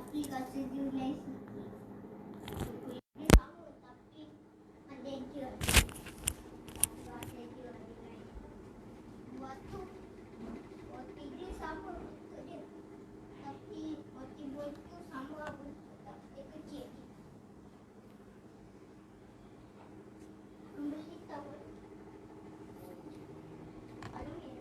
Tapi rasa dia lain sikit. Kulit dia sama tapi ada je. Tapi rasa dia ada lain. Buat tu roti dia sama bentuk dia. Tapi roti buat tu sama bentuk tapi dia kecil. Nombor hitam. Kalau ni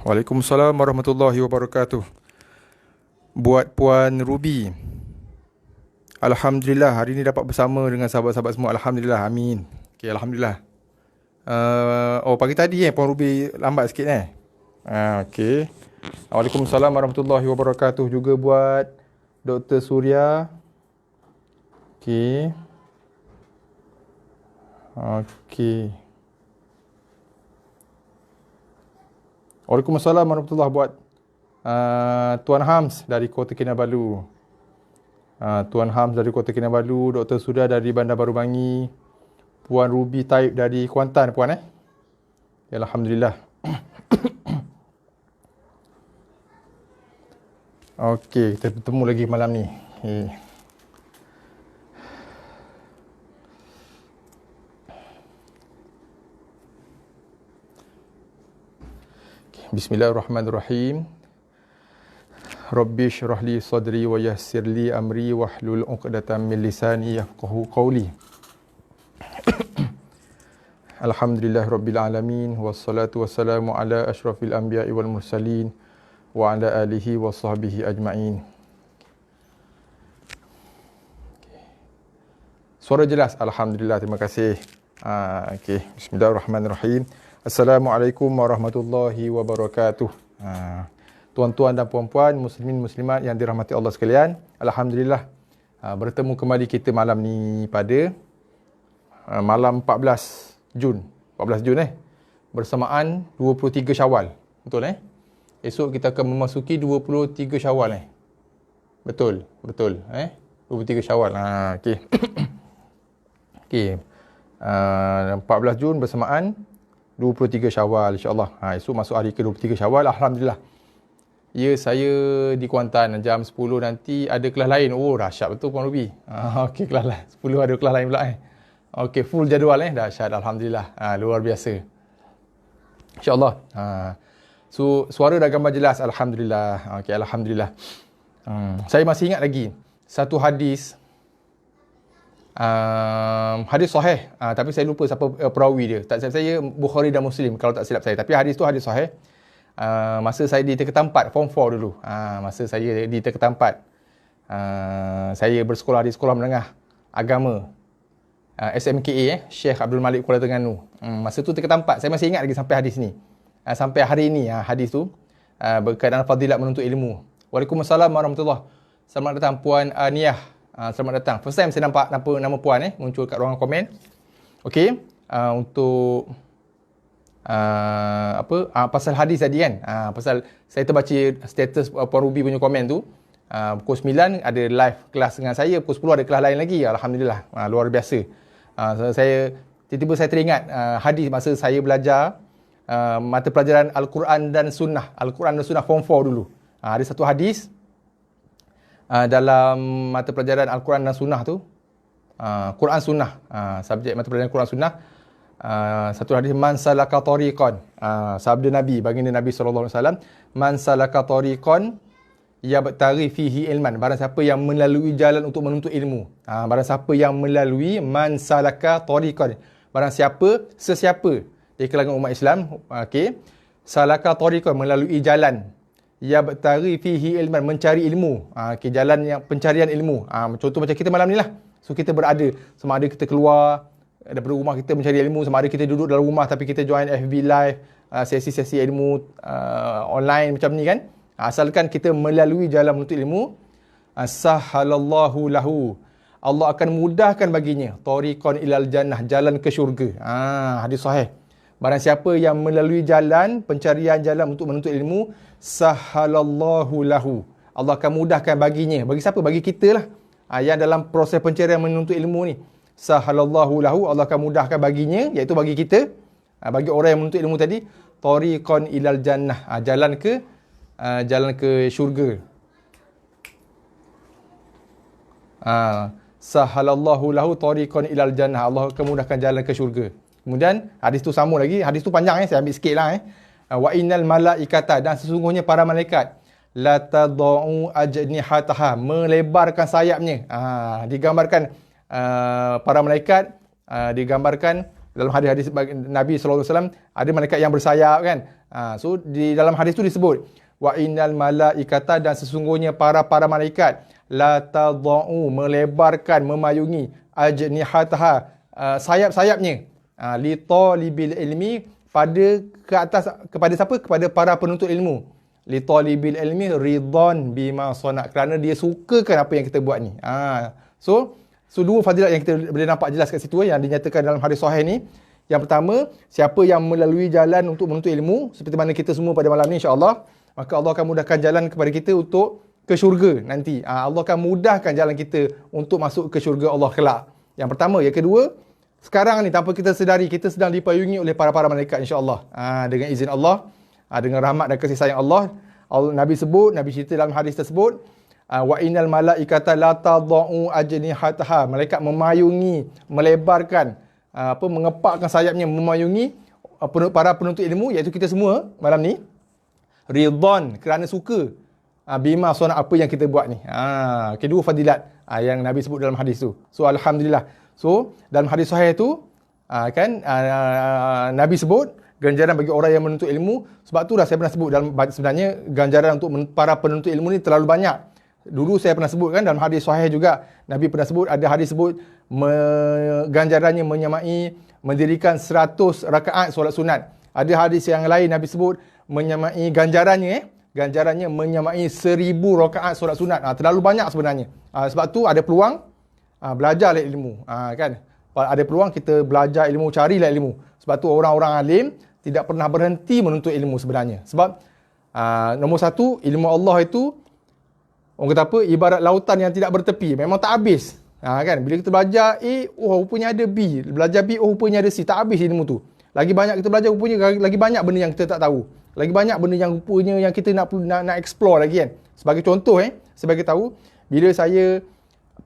Waalaikumsalam warahmatullahi wabarakatuh. Buat Puan Ruby, Alhamdulillah hari ni dapat bersama dengan sahabat-sahabat semua. Alhamdulillah, amin. Okay, Alhamdulillah. Pagi tadi Puan Ruby lambat sikit okay. Waalaikumsalam warahmatullahi wabarakatuh juga buat Dr. Surya. Okay. Okay. Waalaikumsalam warahmatullahi buat Tuan Hams dari Kota Kinabalu. Tuan Hams dari Kota Kinabalu, Dr. Surya dari Bandar Baru Bangi, Puan Ruby Taib dari Kuantan, Puan Alhamdulillah. Okey, kita bertemu lagi malam ni. Bismillahirrahmanirrahim. Rabbi shrah li sadri wa yassir li amri wahlul 'uqdatam min lisani yafqahu qawli. Alhamdulillahirabbil alamin wassalatu wassalamu ala asyrafil anbiya'i wal mursalin wa ala alihi wa sahbihi ajma'in. Suara jelas, alhamdulillah, terima kasih. Okey, bismillahirrahmanirrahim. Assalamualaikum warahmatullahi wabarakatuh. Tuan-tuan dan puan-puan, muslimin muslimat yang dirahmati Allah sekalian, alhamdulillah bertemu kembali kita malam ni pada malam 14 Jun bersamaan 23 Syawal. Betul Esok kita akan memasuki 23 Syawal Betul 23 Syawal. Okey. Okey. 14 Jun bersamaan 23 Syawal, insya-Allah. Esok masuk hari ke-23 Syawal, alhamdulillah. Ya, saya di Kuantan jam 10 nanti ada kelas lain. Oh, dahsyat betul Puan Ruby. Okey, kelas lain. 10 ada kelas lain pula Okey, full jadual dahsyat, alhamdulillah. Luar biasa. Insya-Allah. So, suara dah gambar jelas, alhamdulillah. Okey, alhamdulillah. Saya masih ingat lagi satu hadis, hadis sahih, tapi saya lupa siapa perawi dia. Tak silap saya Bukhari dan Muslim kalau tak silap saya. Tapi hadis tu hadis sahih. Masa saya di Tingkatan 4 form 4 dulu. Masa saya di Tingkatan 4. Saya bersekolah di Sekolah Menengah Agama SMKA, Syekh Abdul Malik Kuala Terengganu. Masa tu terketampak. Saya masih ingat lagi sampai hadis ni. Sampai hari ini hadis tu berkaitan fadilat menuntut ilmu. Waalaikumsalam warahmatullahi. Selamat datang Puan Niah. Selamat datang. First time saya nampak nama Puan muncul kat ruangan komen. Okey, untuk pasal hadis tadi kan. Pasal saya terbaca status Puan Ruby punya komen tu. Pukul 9 ada live kelas dengan saya, pukul 10 ada kelas lain lagi. Alhamdulillah, luar biasa. Saya tiba-tiba saya teringat hadis masa saya belajar mata pelajaran Al-Quran dan Sunnah. Al-Quran dan Sunnah form 4 dulu. Ada satu hadis dalam mata pelajaran Al-Quran dan Sunnah tu, Quran Sunnah, subjek mata pelajaran Quran Sunnah, satu hadis, man salaka tariqan, sabda Nabi, baginda Nabi SAW, man salaka tariqan yabtaghi fihi ilman, barang siapa yang melalui jalan untuk menuntut ilmu. Barang siapa yang melalui, man salaka tariqan, barang siapa, sesiapa di kalangan umat Islam, okey, salaka tariqan, melalui jalan, yabtaghi fihi ilman, mencari ilmu, okey, jalan yang pencarian ilmu. Contoh macam kita malam ni lah. So kita berada, sama ada kita keluar daripada rumah kita mencari ilmu, sama ada kita duduk dalam rumah tapi kita join FB live, sesi-sesi ilmu online macam ni kan. Asalkan kita melalui jalan menuntut ilmu, sahalallahu lahu, Allah akan mudahkan baginya, tariqan ilal jannah, jalan ke syurga. Hadis sahih. Barang siapa yang melalui jalan, pencarian jalan untuk menuntut ilmu, sahalallahu lahu, Allah akan mudahkan baginya. Bagi siapa? Bagi kita lah. Yang dalam proses pencarian menuntut ilmu ni, sahalallahu lahu, Allah akan mudahkan baginya, iaitu bagi kita, bagi orang yang menuntut ilmu tadi, tariqan ilal jannah, jalan ke syurga. Sahalallahu lahu tariqan ilal jannah, Allah akan mudahkan jalan ke syurga. Kemudian hadis tu sambung lagi, hadis tu panjang saya ambil sikit lah. Wa innal malaikata, dan sesungguhnya para malaikat, la tadau ajnihataha, melebarkan sayapnya. Digambarkan para malaikat, digambarkan dalam hadis-hadis Nabi SAW, ada malaikat yang bersayap kan. So di dalam hadis tu disebut wa innal malaikata, dan sesungguhnya para malaikat, la tadau, melebarkan, memayungi, ajnihataha, sayap-sayapnya, li talibil ilmi, kepada siapa? Kepada para penuntut ilmu. Li talibil ilmi ridhan bima sona, kerana dia sukakan apa yang kita buat ni. So dua fadilat yang kita boleh nampak jelas kat situ yang dinyatakan dalam hadis sahih ni. Yang pertama, siapa yang melalui jalan untuk menuntut ilmu, seperti mana kita semua pada malam ni insya-Allah, maka Allah akan mudahkan jalan kepada kita untuk ke syurga nanti. Allah akan mudahkan jalan kita untuk masuk ke syurga Allah kelak. Yang pertama. Yang kedua, sekarang ni tanpa kita sedari, kita sedang dipayungi oleh para malaikat insya-Allah. Dengan izin Allah, dengan rahmat dan kasih sayang Allah. Nabi cerita dalam hadis tersebut, wa innal malaikata la tadau ajnihataha, malaikat memayungi, melebarkan, mengepakkan sayapnya, memayungi para penuntut ilmu, iaitu kita semua malam ni, ridhan, kerana suka, bima sona, apa yang kita buat ni. Kedua fadilat yang Nabi sebut dalam hadis tu. So alhamdulillah. So dalam hadis sahih tu Nabi sebut ganjaran bagi orang yang menuntut ilmu. Sebab tu dah saya pernah sebut sebenarnya ganjaran untuk para penuntut ilmu ni terlalu banyak. Dulu saya pernah sebut kan, dalam hadis sahih juga Nabi pernah sebut, ada hadis sebut ganjarannya menyamai mendirikan 100 rakaat solat sunat. Ada hadis yang lain Nabi sebut menyamai ganjarannya menyamai 1000 rakaat solat sunat. Terlalu banyak sebenarnya. Sebab tu ada peluang belajarlah ilmu, kan. Ada peluang kita belajar ilmu, carilah ilmu. Sebab tu orang-orang alim tidak pernah berhenti menuntut ilmu sebenarnya. Sebab nombor satu, ilmu Allah itu orang kata apa, ibarat lautan yang tidak bertepi, memang tak habis. Kan, bila kita belajar A, rupanya ada B, belajar B, rupanya ada C, tak habis ilmu tu. Lagi banyak kita belajar, rupanya lagi banyak benda yang kita tak tahu. Lagi banyak benda yang rupanya yang kita nak explore lagi kan. Sebagai contoh sebagai tahu, bila saya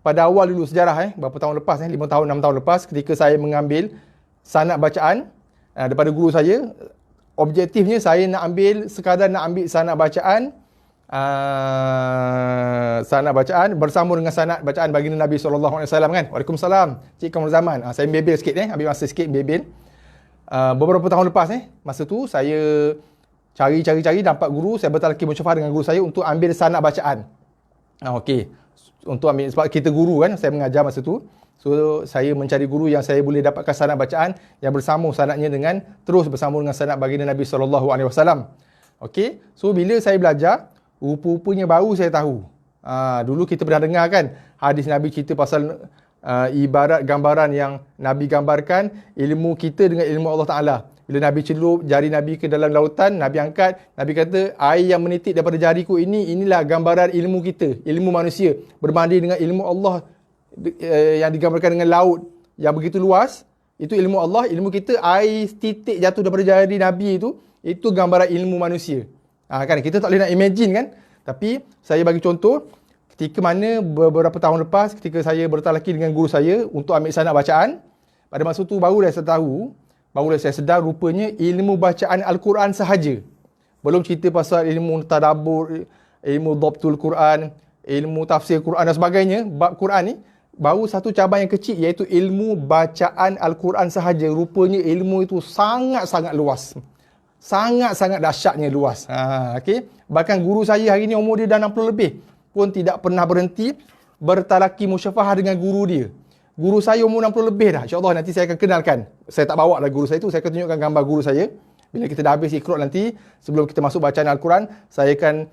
pada awal dulu sejarah berapa tahun lepas 5 tahun 6 tahun lepas, ketika saya mengambil sanad bacaan daripada guru saya, objektifnya saya sekadar nak ambil sanad bacaan bersambung dengan sanad bacaan baginda Nabi SAW kan. Waalaikumsalam Cik Kamul Zaman. Saya bebel sikit ambil masa sikit bebel. Beberapa tahun lepas masa tu saya cari dapat guru, saya bertalqin musyafah dengan guru saya untuk ambil sanad bacaan. Okey. untuk ambil, sebab kita guru kan, saya mengajar masa tu. So saya mencari guru yang saya boleh dapatkan sanad bacaan yang bersambung sanadnya dengan terus bersambung dengan sanad baginda Nabi SAW. Okey, so bila saya belajar, rupa-rupanya baru saya tahu. Dulu kita pernah dengar kan hadis Nabi cerita pasal ibarat gambaran yang Nabi gambarkan ilmu kita dengan ilmu Allah Ta'ala. Bila Nabi celup jari Nabi ke dalam lautan, Nabi angkat, Nabi kata air yang menitik daripada jariku inilah gambaran ilmu kita, ilmu manusia berbanding dengan ilmu Allah yang digambarkan dengan laut yang begitu luas. Itu ilmu Allah. Ilmu kita air titik jatuh daripada jari Nabi itu gambaran ilmu manusia. Kan kita tak boleh nak imagine kan. Tapi saya bagi contoh, ketika mana beberapa tahun lepas ketika saya bertalaki dengan guru saya untuk ambil sanad bacaan, pada masa tu baru saya sedar rupanya ilmu bacaan Al-Quran sahaja. Belum cerita pasal ilmu tadabbur, ilmu dhabtul Quran, ilmu tafsir Quran dan sebagainya. Bab Quran ni baru satu cabang yang kecil, iaitu ilmu bacaan Al-Quran sahaja. Rupanya ilmu itu sangat-sangat luas. Sangat-sangat dahsyatnya luas. Okay? Bahkan guru saya hari ni umur dia dah 60 lebih pun tidak pernah berhenti bertalaki musyafahah dengan guru dia. Guru saya umur 60 lebih dah. InsyaAllah nanti saya akan kenalkan. Saya tak bawa lah guru saya tu. Saya akan tunjukkan gambar guru saya. Bila kita dah habis ikrot nanti, sebelum kita masuk bacaan Al-Quran, saya akan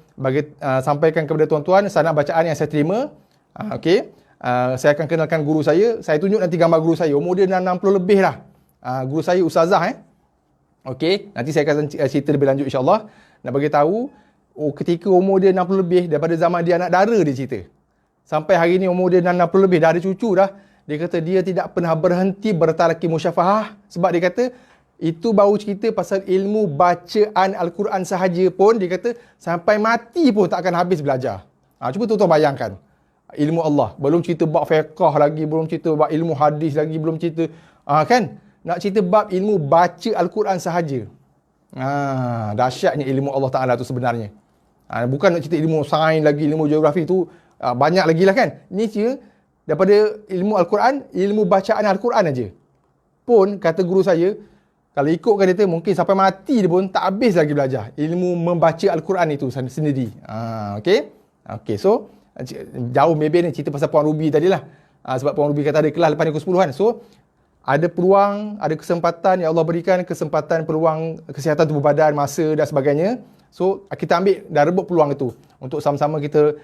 sampaikan kepada tuan-tuan sanad bacaan yang saya terima. Okey. Saya akan kenalkan guru saya. Saya tunjuk nanti gambar guru saya. Umur dia dah 60 lebih dah. Guru saya Ustazah. Okey. Nanti saya akan cerita lebih lanjut insyaAllah. Nak bagi tahu, ketika umur dia 60 lebih, daripada zaman dia anak dara dia cerita. Sampai hari ni umur dia dah 60 lebih, dah ada cucu dah. Dia kata dia tidak pernah berhenti bertalaki musyafahah sebab dia kata itu baru cerita pasal ilmu bacaan Al-Quran sahaja pun dia kata sampai mati pun tak akan habis belajar. Cuba tuan-tuan bayangkan. Ilmu Allah. Belum cerita bab fiqh lagi, belum cerita bab ilmu hadis lagi, belum cerita kan? Nak cerita bab ilmu baca Al-Quran sahaja. Dahsyatnya ilmu Allah Ta'ala tu sebenarnya. Bukan nak cerita ilmu sains lagi, ilmu geografi tu banyak lagi lah kan. Ni cerita daripada ilmu Al-Quran, ilmu bacaan Al-Quran aja. Pun kata guru saya, kalau ikutkan dia mungkin sampai mati dia pun tak habis lagi belajar ilmu membaca Al-Quran itu sendiri. Okey, so jauh maybe ni cerita pasal Puan Ruby tadilah. Sebab Puan Ruby kata ada kelas lepas ni pukul 10 kan. So ada peluang, ada kesempatan, ya Allah berikan kesempatan, peluang kesihatan tubuh badan, masa dan sebagainya. So kita ambil dan rebut peluang itu untuk sama-sama kita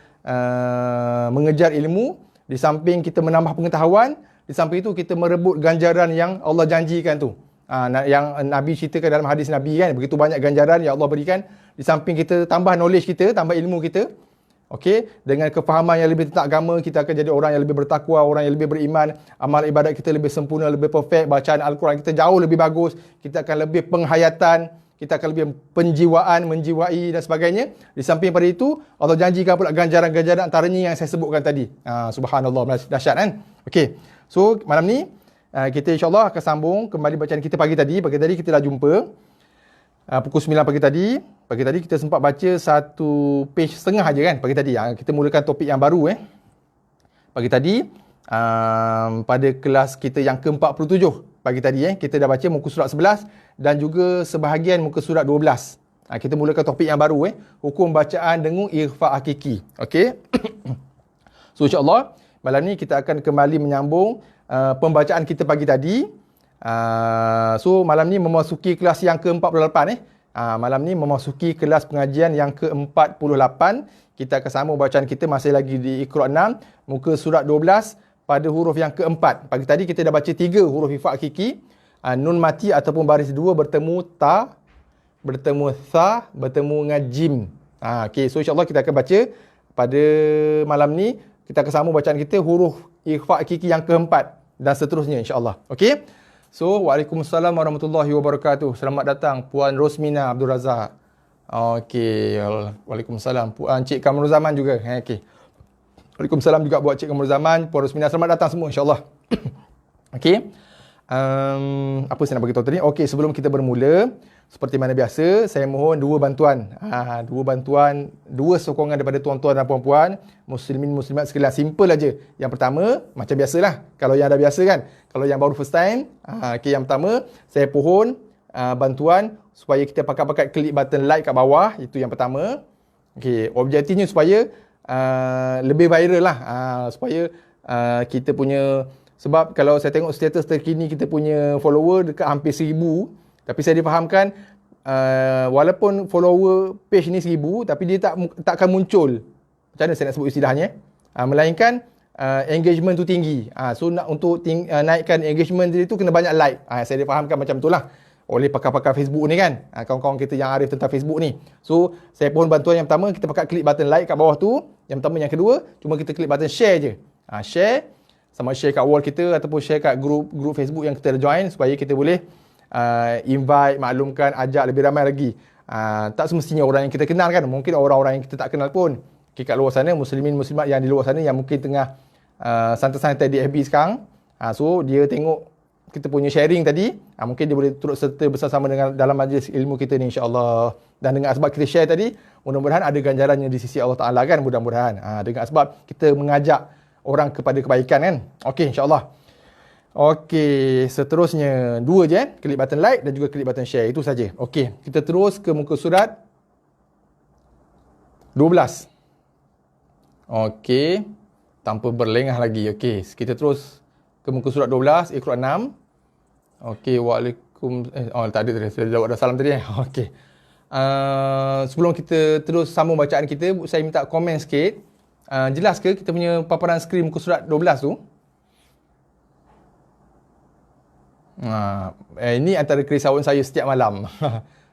mengejar ilmu. Di samping kita menambah pengetahuan, di samping itu kita merebut ganjaran yang Allah janjikan tu. Yang Nabi ceritakan dalam hadis Nabi kan, begitu banyak ganjaran yang Allah berikan. Di samping kita tambah knowledge kita, tambah ilmu kita. Okey, dengan kefahaman yang lebih tentang agama, kita akan jadi orang yang lebih bertakwa, orang yang lebih beriman. Amal ibadat kita lebih sempurna, lebih perfect. Bacaan Al-Quran kita jauh lebih bagus. Kita akan lebih penghayatan, kita akan lebih penjiwaan, menjiwai dan sebagainya. Di samping pada itu, Allah janjikan pula ganjaran-ganjaran antaranya yang saya sebutkan tadi. Subhanallah, dahsyat kan? Okey, so malam ni kita insyaAllah akan sambung kembali bacaan kita pagi tadi. Pagi tadi kita dah jumpa pukul 9 pagi tadi. Pagi tadi kita sempat baca satu page setengah aja kan pagi tadi. Kita mulakan topik yang baru Pagi tadi pada kelas kita yang ke-47 pagi tadi kita dah baca muka surat 11 dan juga sebahagian muka surat 12. Kita mulakan topik yang baru hukum bacaan dengung ikhfa hakiki. Okey. So insya-Allah malam ni kita akan kembali menyambung pembacaan kita pagi tadi. So malam ni memasuki kelas yang ke-48 malam ni memasuki kelas pengajian yang ke-48. Kita akan sambung bacaan kita masih lagi di Iqra' 6 muka surat 12 pada huruf yang ke-4. Pagi tadi kita dah baca 3 huruf ikhfa hakiki. Nun mati ataupun baris 2 bertemu ta, bertemu tha, bertemu dengan jim. Okey, so insya-Allah kita akan baca pada malam ni. Kita akan sambung bacaan kita huruf ikhfa hakiki yang ke-4 dan seterusnya insya-Allah. Okey. So, Waalaikumsalam warahmatullahi wabarakatuh. Selamat datang Puan Rosmina Abdul Razak. Okey, Waalaikumsalam. Puan Cik Kamrul Zaman juga. Okey. Waalaikumsalam juga buat Cik Kamrul Zaman, Puan Rosmina. Selamat datang semua insya-Allah. Okey. Apa saya nak bagi tahu tadi? Okey, sebelum kita bermula, seperti mana biasa, saya mohon dua bantuan. Dua sokongan daripada tuan-tuan dan puan-puan, muslimin muslimat sekalian. Simple aja. Yang pertama, macam biasalah. Kalau yang dah biasa kan. Kalau yang baru first time, yang pertama, saya pohon bantuan supaya kita pakat-pakat klik button like kat bawah. Itu yang pertama. Okey, objektifnya supaya lebih viral lah. supaya kita punya, sebab kalau saya tengok status terkini kita punya follower dekat hampir 1,000, tapi saya difahamkan walaupun follower page ni 1,000 tapi dia tak akan muncul, macam mana saya nak sebut istilahnya, melainkan engagement tu tinggi. So untuk naikkan engagement dia tu kena banyak like. Saya difahamkan macam itulah oleh pakar-pakar Facebook ni kan, kawan-kawan kita yang arif tentang Facebook ni. So saya pohon bantuan yang pertama, kita pakai klik button like kat bawah tu, yang pertama. Yang kedua, cuma kita klik button share je. Share, sama share kat wall kita ataupun share kat group Facebook yang kita dah join, supaya kita boleh invite, maklumkan, ajak lebih ramai lagi. Tak semestinya orang yang kita kenal kan, mungkin orang-orang yang kita tak kenal pun. Kat luar sana, muslimin muslimat yang di luar sana yang mungkin tengah santai-santai di FB sekarang, so dia tengok kita punya sharing tadi, mungkin dia boleh turut serta bersama dengan dalam majlis ilmu kita ni, insya-Allah. Dan dengan sebab kita share tadi, mudah-mudahan ada ganjarannya di sisi Allah Taala kan, mudah-mudahan. Dengan sebab kita mengajak orang kepada kebaikan kan. Okey, insya-Allah. Okey, seterusnya 2 je, klik button like dan juga klik button share, itu saja. Okey, kita terus ke muka surat 12. Okey, tanpa berlengah lagi. Okey, kita terus ke muka surat 12, Iqra 6. Okey, waalaikum tak ada tadi. Saya jawab dah salam tadi. Okey. Sebelum kita terus sambung bacaan kita, saya minta komen sikit. Jelas ke kita punya paparan skrin muka surat 12 tu? Ini antara kerisauan saya setiap malam.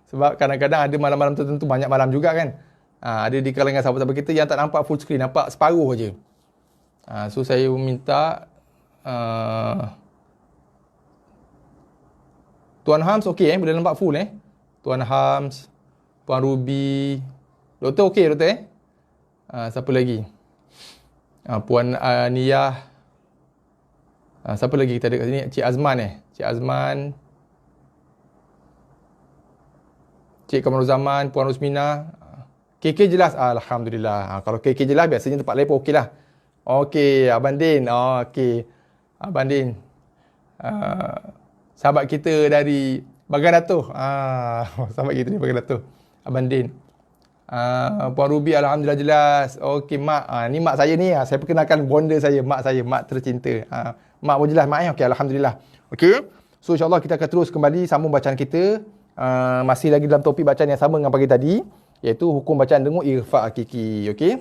Sebab kadang-kadang ada malam-malam tertentu, banyak malam juga kan. Ada di kalangan sahabat-sahabat kita yang tak nampak full screen, nampak separuh je. So saya minta Tuan Hams okey boleh nampak full Tuan Hams, Puan Ruby, Doktor okey Doktor siapa lagi? Puan Niyah. Siapa lagi kita ada kat sini? Cik Azman Cik Azman, Cik Kamarul Zaman, Puan Rusmina. KK jelas, alhamdulillah. Kalau KK jelas, biasanya tempat lain pun okey lah. Okey, Abang Din. Okey, Abang Din. Sahabat kita dari Bagan Datuh. Sahabat kita dari Bagan Datuh. Abang Din. Puan Ruby, alhamdulillah jelas. Okey, Mak. Ni mak saya ni. Saya perkenalkan bonda saya, mak tercinta. Mak pun jelas, mak okey, alhamdulillah. Okey. So insya-Allah kita akan terus kembali sambung bacaan kita. Masih lagi dalam topik bacaan yang sama dengan pagi tadi, iaitu hukum bacaan dengung irfa hakiki. Okey.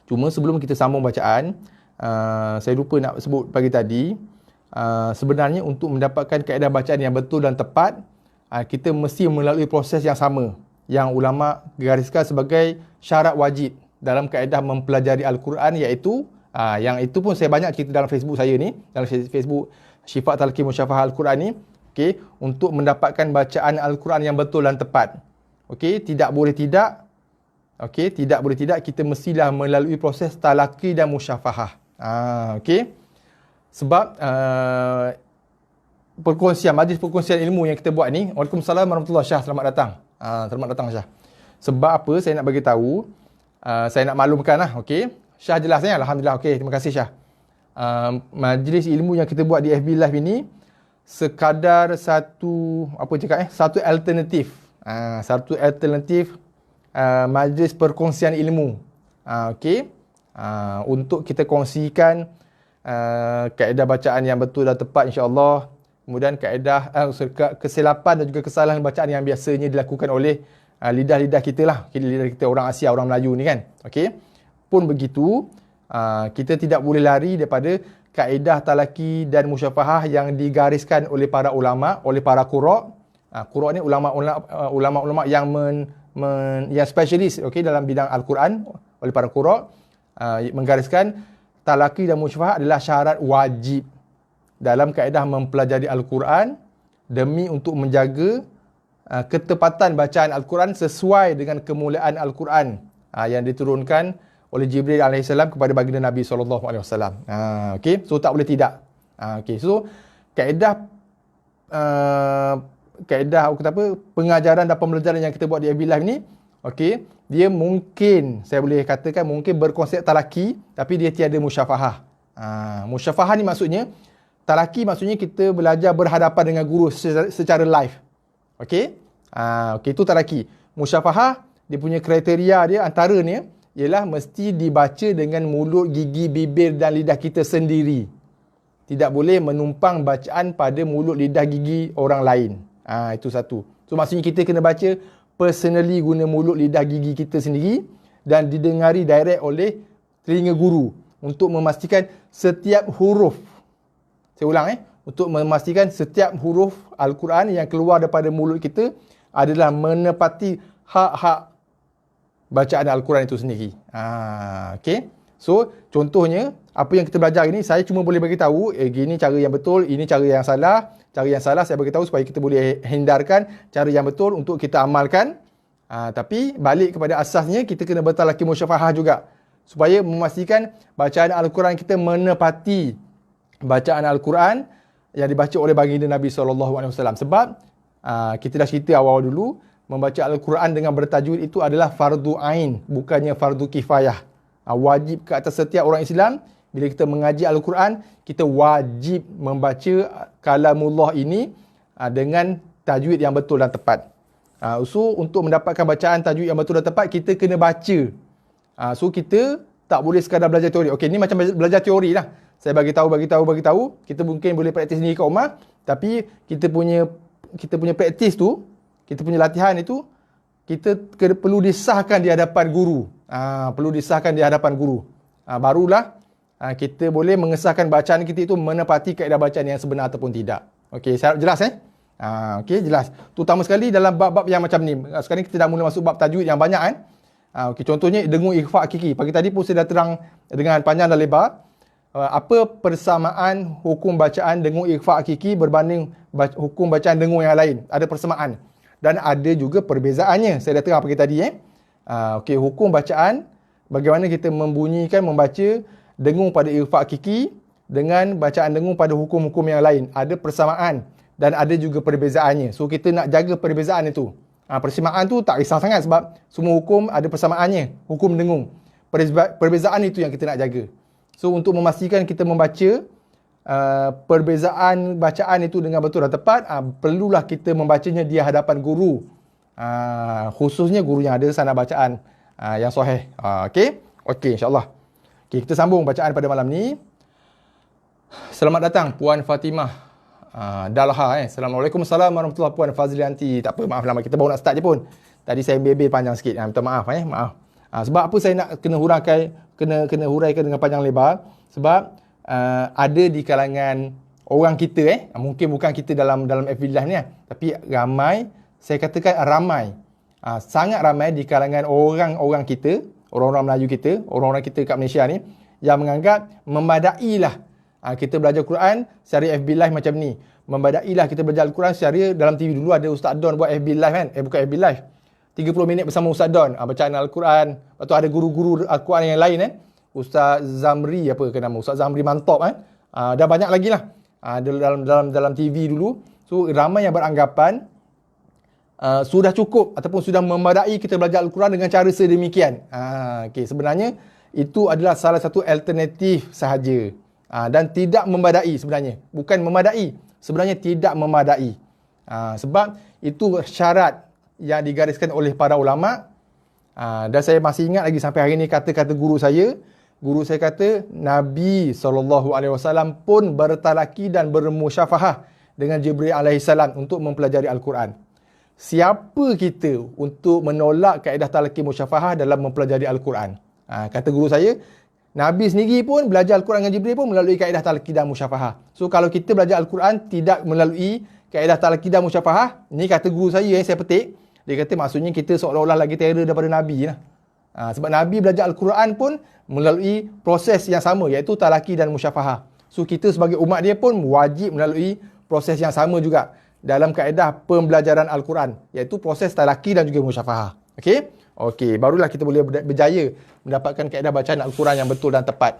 Cuma sebelum kita sambung bacaan, saya lupa nak sebut pagi tadi, sebenarnya untuk mendapatkan kaedah bacaan yang betul dan tepat, kita mesti melalui proses yang sama yang ulama gariskan sebagai syarat wajib dalam kaedah mempelajari Al-Quran, iaitu yang itu pun saya banyak cerita dalam Facebook saya ni, dalam Facebook Syifa Talqin Musyafahah Al-Quran ni. Okey, untuk mendapatkan bacaan Al-Quran yang betul dan tepat. Okey, tidak boleh tidak. Okey, tidak boleh tidak, kita mestilah melalui proses talaqi dan musyafahah. Okey. Sebab majlis perkongsian ilmu yang kita buat ni. Waalaikumsalam warahmatullahi wabarakatuh. Syah, selamat datang. Selamat datang Syah. Sebab apa saya nak bagi tahu, saya nak maklumkan lah. Okey. Syah jelas ya, alhamdulillah. Okey, terima kasih Syah. Majlis ilmu yang kita buat di FB Live ini sekadar satu satu alternatif. Satu alternatif majlis perkongsian ilmu. Okey. Untuk kita kongsikan kaedah bacaan yang betul dan tepat, insya-Allah. Kemudian kaedah kesilapan dan juga kesalahan bacaan yang biasanya dilakukan oleh lidah-lidah kita lah. Lidah kita orang Asia, orang Melayu ni kan. Okey. Pun begitu, kita tidak boleh lari daripada kaedah talaki dan musyafahah yang digariskan oleh para ulama, oleh para qura'. Qura' ni ulama-ulama yang yang spesialis, okey, dalam bidang Al-Quran, oleh para qura', menggariskan talaki dan musyafahah adalah syarat wajib dalam kaedah mempelajari Al-Quran demi untuk menjaga ketepatan bacaan Al-Quran sesuai dengan kemuliaan Al-Quran yang diturunkan oleh Jibril AS kepada baginda Nabi SAW. Okey, so tak boleh tidak. Okey, so kaedah pengajaran dan pembelajaran yang kita buat di FB Live ni, okey, dia mungkin, saya boleh katakan mungkin berkonsep talaki, tapi dia tiada musyafahah. Musyafahah ni maksudnya, talaki maksudnya kita belajar berhadapan dengan guru secara live. Okey? Okey, itu talaki. Musyafahah, dia punya kriteria dia antaranya ialah mesti dibaca dengan mulut, gigi, bibir dan lidah kita sendiri. Tidak boleh menumpang bacaan pada mulut, lidah, gigi orang lain. Itu satu. So maksudnya kita kena baca personally guna mulut, lidah, gigi kita sendiri dan didengari direct oleh telinga guru untuk memastikan setiap huruf. Saya ulang untuk memastikan setiap huruf Al-Quran yang keluar daripada mulut kita adalah menepati hak-hak bacaan Al-Quran itu sendiri. Okay. So, contohnya, apa yang kita belajar ini, saya cuma boleh bagi tahu, gini cara yang betul, ini cara yang salah. Cara yang salah saya bagi tahu supaya kita boleh hindarkan cara yang betul untuk kita amalkan. Tapi, balik kepada asasnya, kita kena bertalaqi musyafahah juga. Supaya memastikan bacaan Al-Quran kita menepati bacaan Al-Quran yang dibaca oleh baginda Nabi SAW. Sebab, kita dah cerita awal dulu, membaca Al-Quran dengan bertajwid itu adalah fardu ain, bukannya fardu kifayah. Wajib ke atas setiap orang Islam. Bila kita mengaji Al-Quran, kita wajib membaca kalamullah ini dengan tajwid yang betul dan tepat. So, untuk mendapatkan bacaan tajwid yang betul dan tepat, kita kena baca. So, kita tak boleh sekadar belajar teori. Okey, ni macam belajar teori lah. Saya bagi tahu. Kita mungkin boleh praktis sendiri kat rumah. Tapi, kita punya praktis tu, kita punya latihan itu, kita perlu disahkan di hadapan guru. Barulah kita boleh mengesahkan bacaan kita itu menepati kaedah bacaan yang sebenar ataupun tidak. Okey, jelas okey, jelas. Terutama sekali dalam bab-bab yang macam ni. Sekarang kita dah mula masuk bab tajwid yang banyak kan. Okey, contohnya dengung ikhfa hakiki. Pagi tadi pun saya dah terang dengan panjang dan lebar apa persamaan hukum bacaan dengung ikhfa hakiki berbanding hukum bacaan dengung yang lain. Ada persamaan dan ada juga perbezaannya. Saya dah terang pagi tadi Okey, hukum bacaan, bagaimana kita membaca dengung pada ikhfa hakiki dengan bacaan dengung pada hukum-hukum yang lain. Ada persamaan dan ada juga perbezaannya. So, kita nak jaga perbezaan itu. Persamaan tu tak risau sangat sebab semua hukum ada persamaannya. Hukum dengung. Perbezaan itu yang kita nak jaga. So, untuk memastikan kita membaca perbezaan bacaan itu dengan betul dan tepat, perlulah kita membacanya di hadapan guru. Khususnya guru yang ada sanad bacaan yang sahih. Okey, insya-Allah. Okey, kita sambung bacaan pada malam ni. Selamat datang Puan Fatimah Dalha. Assalamualaikum warahmatullahi Puan Fazlianti. Tak apa, maaf lama kita baru nak start je pun. Tadi saya bebel panjang sikit. Minta maaf maaf. Sebab apa saya nak kena huraikan dengan panjang lebar? Sebab ada di kalangan orang kita mungkin bukan kita dalam FB Live ni tapi ramai, saya katakan ramai, sangat ramai di kalangan orang-orang kita, orang-orang Melayu kita, orang-orang kita kat Malaysia ni yang menganggap memadailah kita belajar Quran secara FB Live macam ni. Memadailah kita belajar Al-Quran secara dalam TV. Dulu ada Ustaz Don buat FB Live kan? Bukan FB Live. 30 minit bersama Ustaz Don. Bacaan Al-Quran. Lepas tu ada guru-guru Al-Quran yang lain Ustaz Zamri apa ke nama? Ustaz Zamri Mantop dah banyak lagi lah. Dalam TV dulu. So ramai yang beranggapan sudah cukup ataupun sudah memadai kita belajar Al-Quran dengan cara sedemikian. Okay, sebenarnya itu adalah salah satu alternatif sahaja. Dan tidak memadai sebenarnya. Bukan memadai. Sebenarnya tidak memadai. Sebab itu syarat yang digariskan oleh para ulama. Dan saya masih ingat lagi sampai hari ini kata-kata guru saya. Guru saya kata, Nabi SAW pun bertalaki dan bermusyafahah dengan Jibril AS untuk mempelajari Al-Quran. Siapa kita untuk menolak kaedah talaki musyafahah dalam mempelajari Al-Quran? Kata guru saya, Nabi sendiri pun belajar Al-Quran dengan Jibril pun melalui kaedah talaki dan musyafahah. So, kalau kita belajar Al-Quran tidak melalui kaedah talaki dan musyafahah, ni kata guru saya yang saya petik, dia kata maksudnya kita seolah-olah lagi terror daripada Nabi lah. Sebab Nabi belajar Al-Quran pun melalui proses yang sama, iaitu talaki dan musyafahah. So, kita sebagai umat dia pun wajib melalui proses yang sama juga dalam kaedah pembelajaran Al-Quran, iaitu proses talaki dan juga musyafahah. Okey, barulah kita boleh berjaya mendapatkan kaedah bacaan Al-Quran yang betul dan tepat.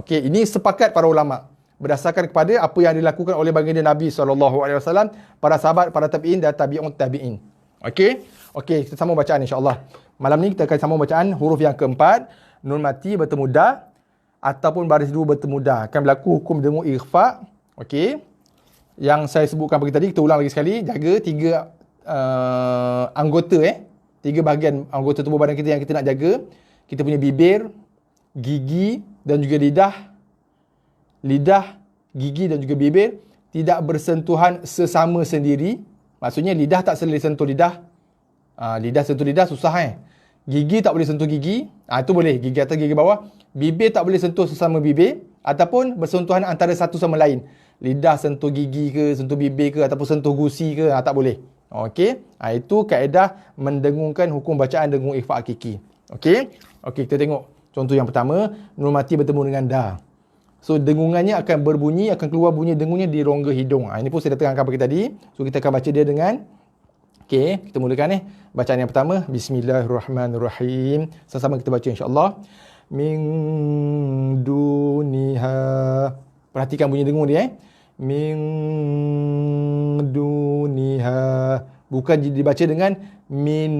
Okey, ini sepakat para ulama berdasarkan kepada apa yang dilakukan oleh baginda Nabi SAW, para sahabat, para tabi'in dan tabi'un tabi'in. Okey, kita sambung bacaan insya-Allah. Malam ni kita akan sambung bacaan huruf yang keempat, nun mati bertemu dah ataupun baris dua bertemu dah. Akan berlaku hukum dengung ikhfa. Okey. Yang saya sebutkan pagi tadi, kita ulang lagi sekali. Jaga tiga anggota, tiga bahagian anggota tubuh badan kita yang kita nak jaga. kita punya bibir, gigi dan juga lidah. Lidah, gigi dan juga bibir tidak bersentuhan sesama sendiri. Maksudnya lidah tak boleh sentuh lidah. Lidah sentuh lidah susah Gigi tak boleh sentuh gigi. Itu boleh, gigi atas gigi bawah. Bibir tak boleh sentuh sesama bibir ataupun bersentuhan antara satu sama lain. Lidah sentuh gigi ke, sentuh bibir ke ataupun sentuh gusi ke, tak boleh. Okey. Itu kaedah mendengungkan hukum bacaan dengung ikhfa hakiki. Okey. Okey, kita tengok contoh yang pertama, nun mati bertemu dengan da. So dengungannya akan berbunyi, akan keluar bunyi dengungnya di rongga hidung. Ini pun saya dah terangkan pagi tadi. So kita akan baca dia dengan, okey, kita mulakan bacaan yang pertama. Bismillahirrahmanirrahim. Sama-sama kita baca insya-Allah. Min duniha. Perhatikan bunyi dengung dia Min duniha. Bukan dibaca dengan min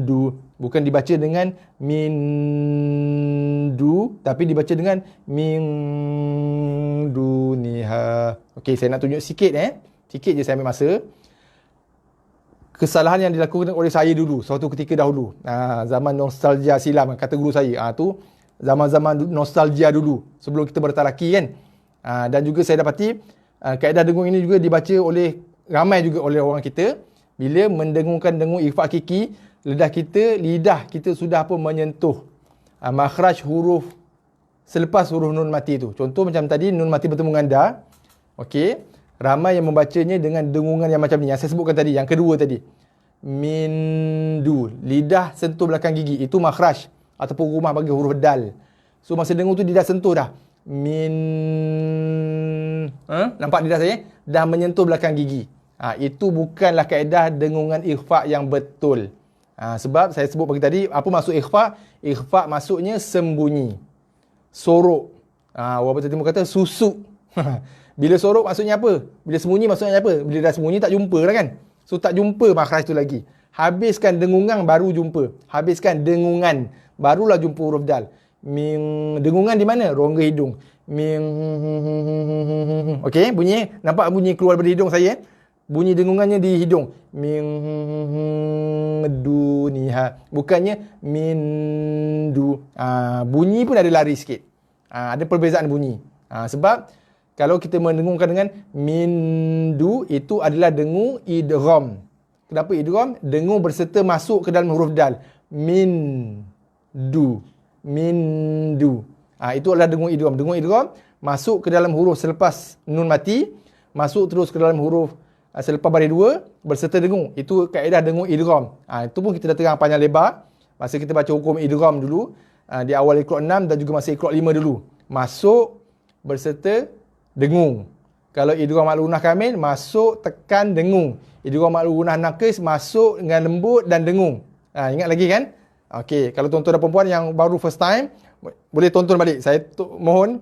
du. Bukan dibaca dengan min du, tapi dibaca dengan min duniha. Okey, saya nak tunjuk sikit Sikit je saya ambil masa. Kesalahan yang dilakukan oleh saya dulu, suatu ketika dahulu. Zaman nostalgia silam, kata guru saya. Tu zaman-zaman nostalgia dulu, sebelum kita bertaraki kan. Dan juga saya dapati kaedah dengung ini juga dibaca oleh ramai juga oleh orang kita. Bila mendengungkan dengung ikhfa hakiki, lidah kita sudah pun menyentuh makhraj huruf selepas huruf nun mati tu. Contoh macam tadi, nun mati bertemu dengan da. Okey, ramai yang membacanya dengan dengungan yang macam ni, yang saya sebutkan tadi, yang kedua tadi. Min du, lidah sentuh belakang gigi, itu makhraj ataupun rumah bagi huruf dal. So masa dengung tu lidah sentuh dah. Min, nampak lidah saya dah menyentuh belakang gigi. Itu bukanlah kaedah dengungan ikhfa yang betul. Sebab saya sebut pagi tadi, apa maksud ikhfa? Ikhfa maksudnya sembunyi, sorok. Orang Timur kata susuk. Bila sorok maksudnya apa? Bila sembunyi maksudnya apa? Bila dah sembunyi tak jumpa lah kan? So tak jumpa makhraj tu lagi. Habiskan dengungan baru jumpa. Habiskan dengungan barulah jumpa huruf dal. Dengungan di mana? Rongga hidung. Okey, bunyi. Nampak bunyi keluar dari hidung saya? Bunyi dengungannya di hidung. Min duniha. Bukannya min du. Bunyi pun ada lari sikit. Ada perbezaan bunyi. Sebab kalau kita mendengungkan dengan min du, itu adalah dengung idgham. Kenapa idgham? Dengung berserta masuk ke dalam huruf dal. Min du. Min du. Itu adalah dengung idgham. Dengung idgham masuk ke dalam huruf selepas nun mati, masuk terus ke dalam huruf selepas baris dua berserta dengung. Itu kaedah dengung idgham. Itu pun kita dah terang panjang lebar masa kita baca hukum idgham dulu, di awal Iqra' 6 dan juga masa Iqra' 5 dulu. Masuk berserta dengung. Kalau idgham ma'lunah kamil, masuk tekan dengung. Idgham ma'lunah naqis, masuk dengan lembut dan dengung. Ingat lagi kan? Okey, kalau tuan-tuan dan perempuan yang baru first time, boleh tonton balik. Saya mohon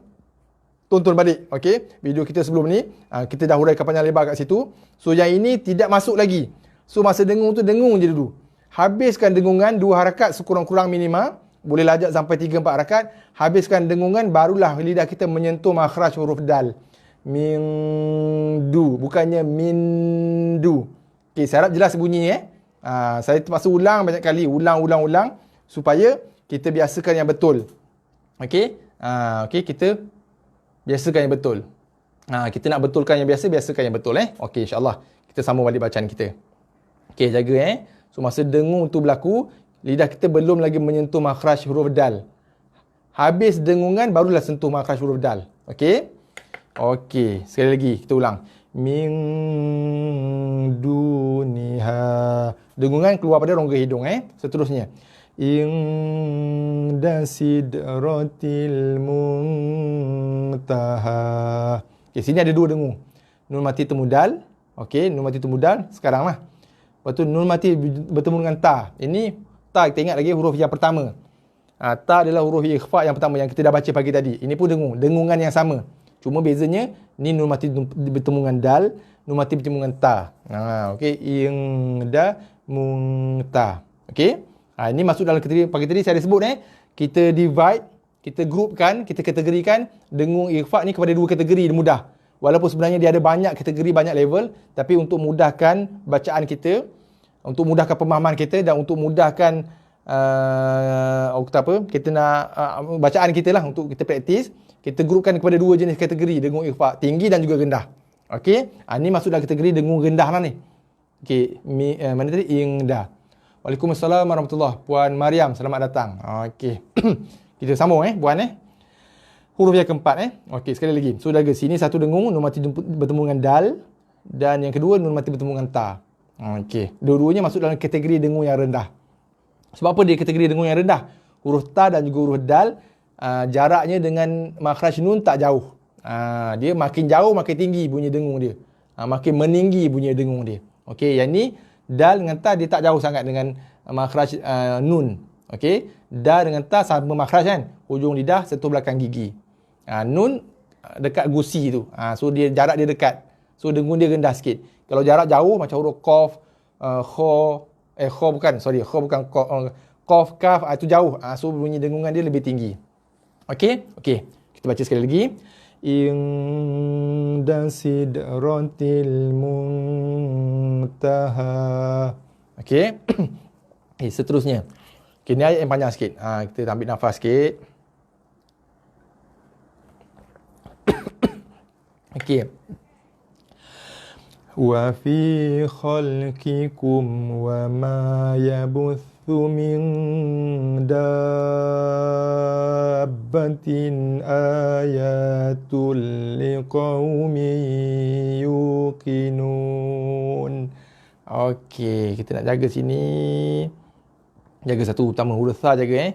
tonton balik, okey, video kita sebelum ni. Kita dah huraikan panjang lebar kat situ. So yang ini tidak masuk lagi. So masa dengung tu dengung je dulu. Habiskan dengungan 2 harakat sekurang-kurang minima. Boleh lajak sampai 3-4 harakat. Habiskan dengungan, barulah lidah kita menyentuh makhraj huruf dal. Min du, bukannya min du. Okey, saya harap jelas bunyi saya terpaksa ulang banyak kali, ulang supaya kita biasakan yang betul. Okey. Okey, kita biasakan yang betul. Kita nak betulkan yang biasa, biasakan yang betul Okey, insya-Allah. Kita sambung balik bacaan kita. Okey, jaga So masa dengung tu berlaku, lidah kita belum lagi menyentuh makhraj huruf dal. Habis dengungan barulah sentuh makhraj huruf dal. Okey? Okey, sekali lagi kita ulang. Min duniha. Dengungan keluar pada rongga hidung Seterusnya. Inda sidratil muntaha. Okey, sini ada 2 dengung. Nun mati temu dal. Okey, nun mati temu dal sekarang lah. Lepas tu nun mati bertemu dengan ta. Ini ta, kita ingat lagi huruf yang pertama. Ta adalah huruf ikhfa yang pertama yang kita dah baca pagi tadi. Ini pun dengungan yang sama. Cuma bezanya ni nun mati bertemu dengan dal, nun mati bertemu dengan ta. Okey, inda munta. Okey? Ini masuk dalam kategori pagi tadi saya dah sebut kita divide, kita groupkan, kita kategorikan dengung ikhfa ni kepada 2 kategori mudah. Walaupun sebenarnya dia ada banyak kategori, banyak level, tapi untuk mudahkan bacaan kita, untuk mudahkan pemahaman kita dan untuk mudahkan orang kata apa, kita nak bacaan kita lah untuk kita praktis, kita grupkan kepada dua jenis kategori dengung ikhfa, tinggi dan juga rendah. Okey, ni masuk dalam kategori dengung rendah lah ni. Okey, mana tadi? Ingda. Waalaikumsalam warahmatullahi. Puan Mariam, selamat datang. Okey. Kita sambung puan huruf yang keempat Okey, sekali lagi. So dah ke sini satu dengung nun mati bertemu dengan dal, dan yang kedua nun mati bertemu dengan ta. Okey, dua-duanya masuk dalam kategori dengung yang rendah. Sebab apa dia kategori dengung yang rendah? Huruf ta dan juga huruf dal jaraknya dengan makhraj nun tak jauh. Dia makin jauh makin tinggi bunyi dengung dia. Makin meninggi bunyi dengung dia. Okey, yang ni dal dengan ta dia tak jauh sangat dengan makhraj nun. Okey, dal dengan ta sama makhraj kan. Hujung lidah sentuh belakang gigi. Nun dekat gusi tu. So dia jarak dia dekat. So dengung dia rendah sikit. Kalau jarak jauh macam huruf qaf, kha bukan, sorry, kha bukan qaf, kaf, itu jauh. So bunyi dengungan dia lebih tinggi. Okey? Okey. Kita baca sekali lagi. Inda sidratil muntaha. Okey. Seterusnya. Okey, ni ayat yang panjang sikit. Kita ambil nafas sikit. Okey. Wa fi khalqikum wa ma yabuthu min dabbatin ayatul liqaumin yuqinun. Okey, kita nak jaga sini. Jaga satu utama huruf tha jaga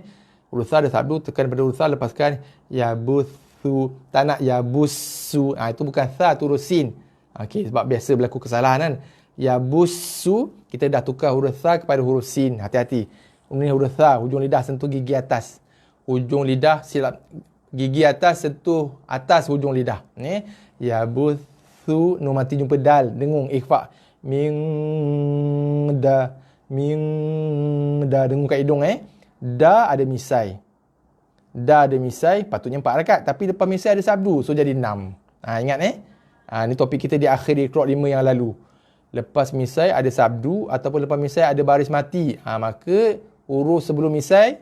Huruf tha ada sabdu, tekan pada huruf tha, lepaskan yabuthu. Tak nak yabussu. Itu bukan tha, tu huruf sin. Okey, sebab biasa berlaku kesalahan kan. Yabussu, kita dah tukar huruf tha kepada huruf sin. Hati-hati. Ini huruf tha, hujung lidah sentuh gigi atas. Hujung lidah silap gigi atas sentuh atas hujung lidah. Ni yabutsu, nun mati jumpa dal, dengung ikhfa. Min da dengung kat hidung Da ada misai. Da ada misai, patutnya 4 harakat, tapi depan misai ada sabdu, so jadi 6. Ingat ni topik kita di akhir iqra' 5 yang lalu. Lepas misai ada sabdu ataupun lepas misai ada baris mati. Maka huruf sebelum misai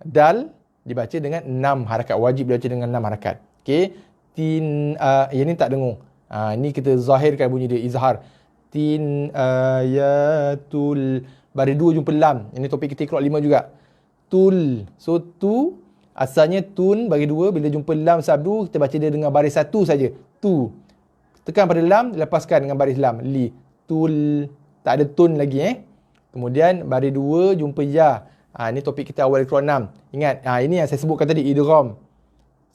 dal dibaca dengan 6 harakat. Wajib dibaca dengan 6 harakat. Okey. Yang ni tak dengung. Ni kita zahirkan bunyi dia, izhar. Tin ayatul, baris 2 jumpa lam. Ini topik kita iqra' 5 juga. Tul. So tu asalnya tun bagi 2, bila jumpa lam sabdu kita baca dia dengan baris 1 saja. Tu. Tekan pada lam, lepaskan dengan baris lam. Li. Tul. Tak ada tun lagi Kemudian baris 2 jumpa ya. Ini topik kita awal iqra' 6. Ingat, ini yang saya sebutkan tadi, idgham.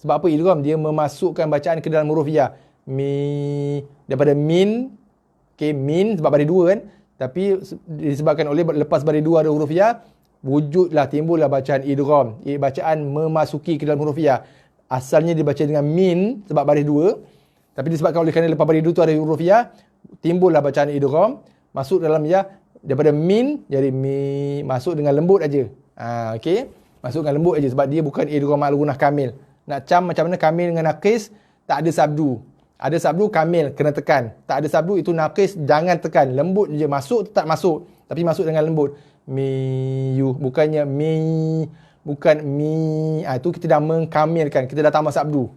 Sebab apa idgham? Dia memasukkan bacaan ke dalam huruf ya. Daripada min. Okay, min sebab baris 2 kan. Tapi disebabkan oleh lepas baris 2 ada huruf ya, wujudlah, timbullah bacaan idgham. Bacaan memasuki ke dalam huruf ya. Asalnya dibaca dengan min sebab baris 2. Tapi disebabkan oleh kerana lepas baris 2 tu ada huruf ya, timbullah bacaan idgham. Masuk dalam ya, daripada min jadi mi, masuk dengan lembut aja. Okey, masuk dengan lembut aja sebab dia bukan idgham al-gunah kamil. Nak cam macam mana kamil dengan naqis, tak ada sabdu. Ada sabdu kamil kena tekan. Tak ada sabdu itu naqis, jangan tekan. Lembut je, masuk tak masuk, tapi masuk dengan lembut. Miyu, bukannya mi, bukan mi. Itu kita dah mengkamilkan, kita dah tambah sabdu.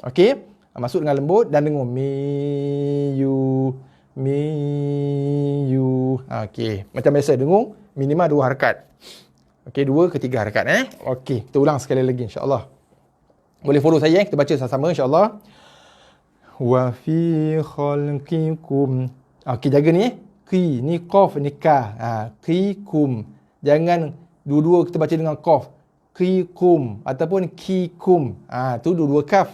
Okey, masuk dengan lembut dan dengung miyu. Okey, macam biasa dengung minimal 2 harakat. Okey, 2 ke 3 harakat Okey, kita ulang sekali lagi insya-Allah. Boleh follow saya, kita baca sama-sama insya-Allah. Wa fi khalqikum. Okey, jaga ni Qi, ni qaf, ni ka. Qikum. Jangan dua-dua kita baca dengan qaf. Qikum ataupun kikum. Tu dua-dua kaf.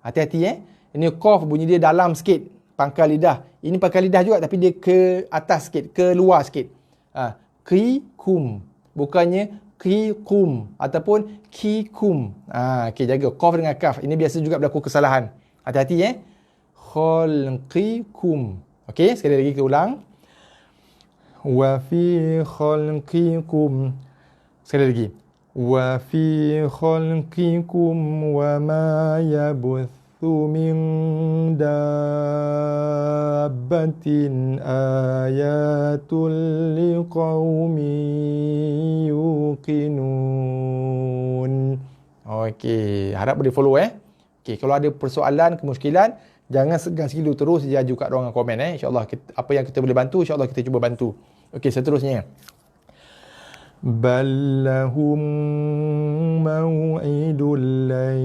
Hati-hati Ini qaf bunyi dia dalam sikit, pangkal lidah. Ini pangkal lidah juga tapi dia ke atas sikit, ke luar sikit. Qikum. Bukannya qikum ataupun kikum. Okey, jaga qaf dengan kaf. Ini biasa juga berlaku kesalahan. Hati-hati Khalqikum. Okey, sekali lagi kita ulang. Wa fi khalqikum. Sekali lagi. Wa fi khalqikum wa ma yabuthu min dabbatin ayatul liqaumin yuqinun. Okey, harap boleh follow Okey, kalau ada persoalan, kemusykilan, jangan segan silu, terus je ajukan orang komen InsyaAllah apa yang kita boleh bantu, insyaAllah kita cuba bantu. Okey, seterusnya. Bal lahum maw'idul lan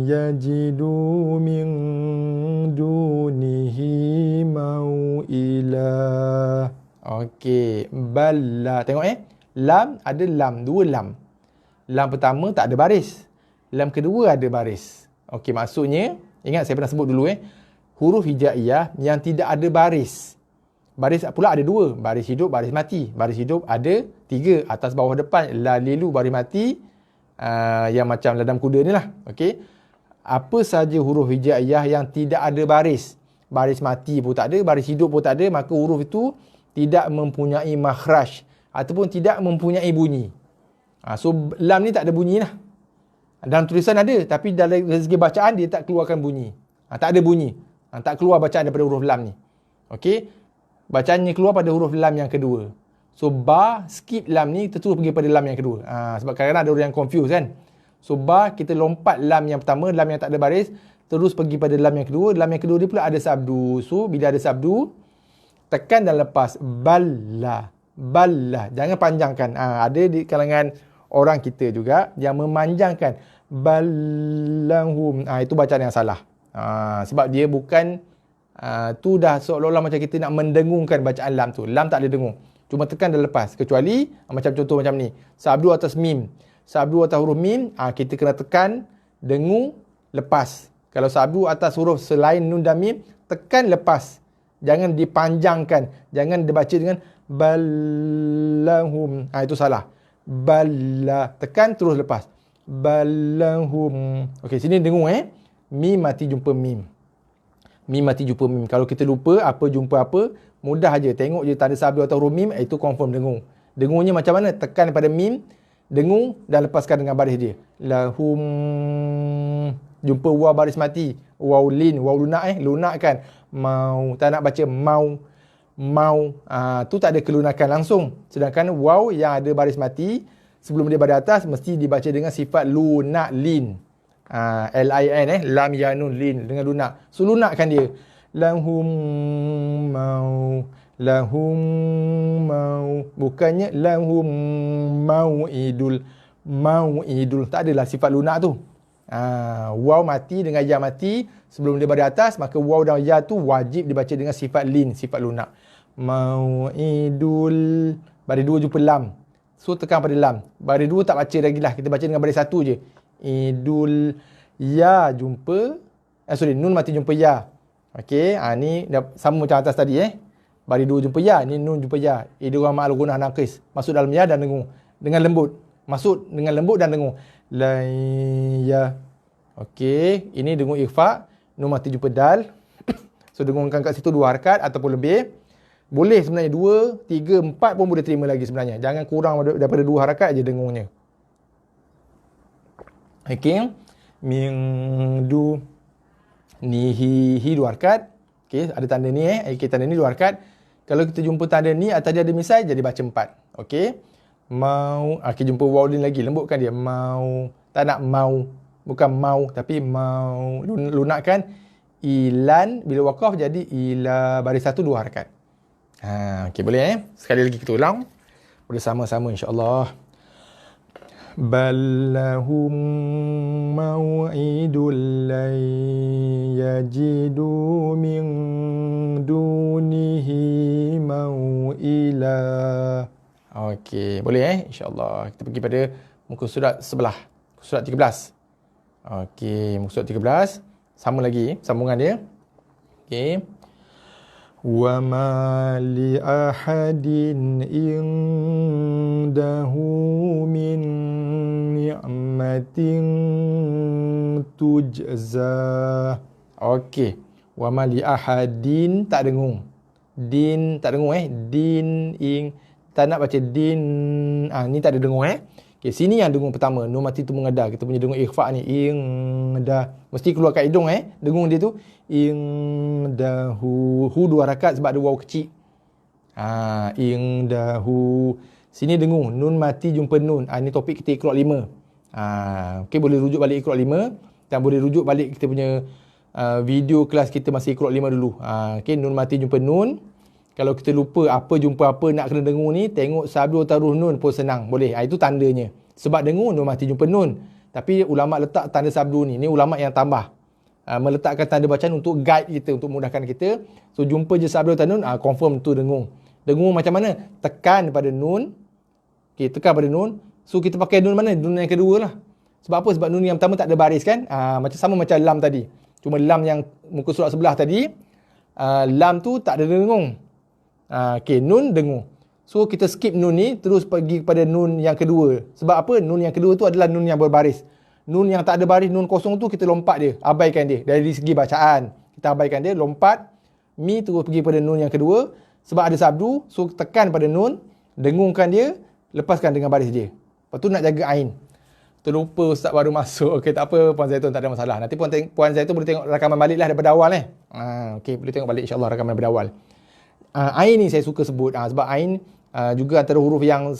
yajidu min dunihi maw'ila. Okey, balla. Tengok lam ada lam, dua lam. Lam pertama tak ada baris. Lam kedua ada baris. Okey, maksudnya, ingat saya pernah sebut dulu huruf hijaiyah yang tidak ada baris. Baris pula ada dua, baris hidup, baris mati. Baris hidup ada tiga, atas, bawah, depan. La, lilu, baris mati, yang macam ladam kuda ni lah. Okey. Apa saja huruf hijaiyah yang tidak ada baris. Baris mati pun tak ada, baris hidup pun tak ada, maka huruf itu tidak mempunyai makhraj ataupun tidak mempunyai bunyi. So, lam ni tak ada bunyi lah. Dalam tulisan ada, tapi dalam segi bacaan dia tak keluarkan bunyi. Tak ada bunyi. Tak keluar bacaan daripada huruf lam ni. Okey. Bacaannya keluar pada huruf lam yang kedua. So, ba, skip lam ni, terus pergi pada lam yang kedua. Sebab kadang-kadang ada orang yang confuse kan. So, ba, kita lompat lam yang pertama, lam yang tak ada baris, terus pergi pada lam yang kedua. Lam yang kedua dia pula ada sabdu. So, bila ada sabdu, tekan dan lepas. Balla. Balla. Jangan panjangkan. Ada di kalangan orang kita juga yang memanjangkan. Ballahum. Itu bacaan yang salah. Sebab dia bukan... tu dah seolah-olah macam kita nak mendengungkan bacaan lam tu. Lam tak ada dengung. Cuma tekan dan lepas. Kecuali macam contoh macam ni. Sabdu atas mim. Sabdu atas huruf mim, kita kena tekan, dengung, lepas. Kalau sabdu atas huruf selain nun dan mim, tekan, lepas. Jangan dipanjangkan. Jangan dibaca dengan ballahum. Itu salah. Balla. Tekan, terus lepas. Ballahum. Okey, sini dengung Mim mati jumpa mim. Mim mati jumpa mim. Kalau kita lupa apa jumpa apa, mudah aja. Tengok je tanda sabdu atau huruf mim, itu confirm dengung. Dengungnya macam mana? Tekan pada mim, dengung dan lepaskan dengan baris dia. Lahum. Jumpa waw baris mati. Waw lin, waw lunak lunak kan. Mau. Tak nak baca mau. Mau. Tu tak ada kelunakan langsung. Sedangkan waw yang ada baris mati, sebelum dia baris atas, mesti dibaca dengan sifat lunak lin. L-I-N lam ya nun lin dengan lunak. So lunakkan dia. Lahum mau. Lahum mau. Bukannya lahum mau'idul. Mau'idul. Tak adalah sifat lunak tu. Waw mati dengan ya mati. Sebelum dia baris atas, maka waw dan ya tu wajib dibaca dengan sifat lin, sifat lunak. Mau'idul. Baris dua jumpa lam. So tekan pada lam. Baris dua tak baca lagi lah. Kita baca dengan baris satu je. Idul. Ya jumpa nun mati jumpa ya. Okey, ni sama macam atas tadi Baris dua jumpa ya, ni nun jumpa ya. Idgham ma'al ghunnah naqis. Masuk dalam ya dan dengung dengan lembut. Masuk dengan lembut dan dengung. La ya. Okey, ini dengung ikhfa, nun mati jumpa dal. So dengungkan kat situ 2 harakat ataupun lebih. Boleh sebenarnya 2, 3, 4 pun boleh terima lagi sebenarnya. Jangan kurang daripada 2 harakat je dengungnya. Okey, min du nihi 2 harakat. Okey, ada tanda ni okey, tanda ni 2 harakat. Kalau kita jumpa tanda ni atas dia ada misai, jadi baca 4. Okey. Mau, okey, jumpa waw lin lagi, lembutkan dia. Mau, tak nak mau. Bukan mau tapi mau. Lunakkan ilan, bila waqaf jadi ila, baris 1 2 harakat. Okey, boleh sekali lagi kita ulang. Boleh sama-sama insya-Allah. Bal lahum maw'idul lan yajidu min dunihi maw'ila. Okey, boleh insya-Allah. Kita pergi pada muka surat sebelah, surat 13. Okey, muka surat 13. Sama lagi sambungan dia. Okey. Wa ma li ahadin indahu min ni'matin tujza. Okey. Wa ma li ahadin tak dengung. Din tak dengung Din ing. Tak nak baca din. Ni tak ada dengung Okey, sini yang dengung pertama, nun mati tu mengedah. Kita punya dengung ikhfa ni, ing dah. Mesti keluar kat hidung dengung dia tu ing dahu. Hu 2 harakat sebab ada waw kecil. Ing dahu. Sini dengung nun mati jumpa nun. Ini topik kita Iqra 5. Okey, boleh rujuk balik Iqra 5 dan boleh rujuk balik kita punya video kelas kita masih Iqra 5 dulu. Okey, nun mati jumpa nun. Kalau kita lupa apa jumpa apa nak kena dengung ni, tengok sabdu taruh nun pun senang. Boleh. Itu tandanya. Sebab dengung nun mati jumpa nun. Tapi ulama letak tanda sabdu ni. Ni ulama yang tambah. Meletakkan tanda bacaan untuk guide kita, untuk mudahkan kita. So jumpa je sabdu taruh nun, confirm tu dengung. Dengung macam mana? Tekan pada nun. Okey, tekan pada nun. So kita pakai nun mana? Nun yang kedua lah. Sebab apa? Sebab nun yang pertama tak ada baris kan? Sama macam lam tadi. Cuma lam yang muka surat sebelah tadi, lam tu tak ada dengung. Okey, nun dengung. So kita skip nun ni, terus pergi kepada nun yang kedua. Sebab apa? Nun yang kedua tu adalah nun yang berbaris. Nun yang tak ada baris, nun kosong tu kita lompat dia, abaikan dia. Dari segi bacaan, kita abaikan dia, lompat. Mi terus pergi pada nun yang kedua. Sebab ada sabdu, so tekan pada nun, dengungkan dia, lepaskan dengan baris dia. Lepas tu nak jaga ain. Terlupa Ustaz baru masuk. Okey, tak apa Puan Zaitun, tak ada masalah. Nanti Puan Zaitun boleh tengok rakaman balik lah daripada awal Okey, boleh tengok balik insyaAllah rakaman daripada awal. Ain ni saya suka sebut sebab ain juga antara huruf yang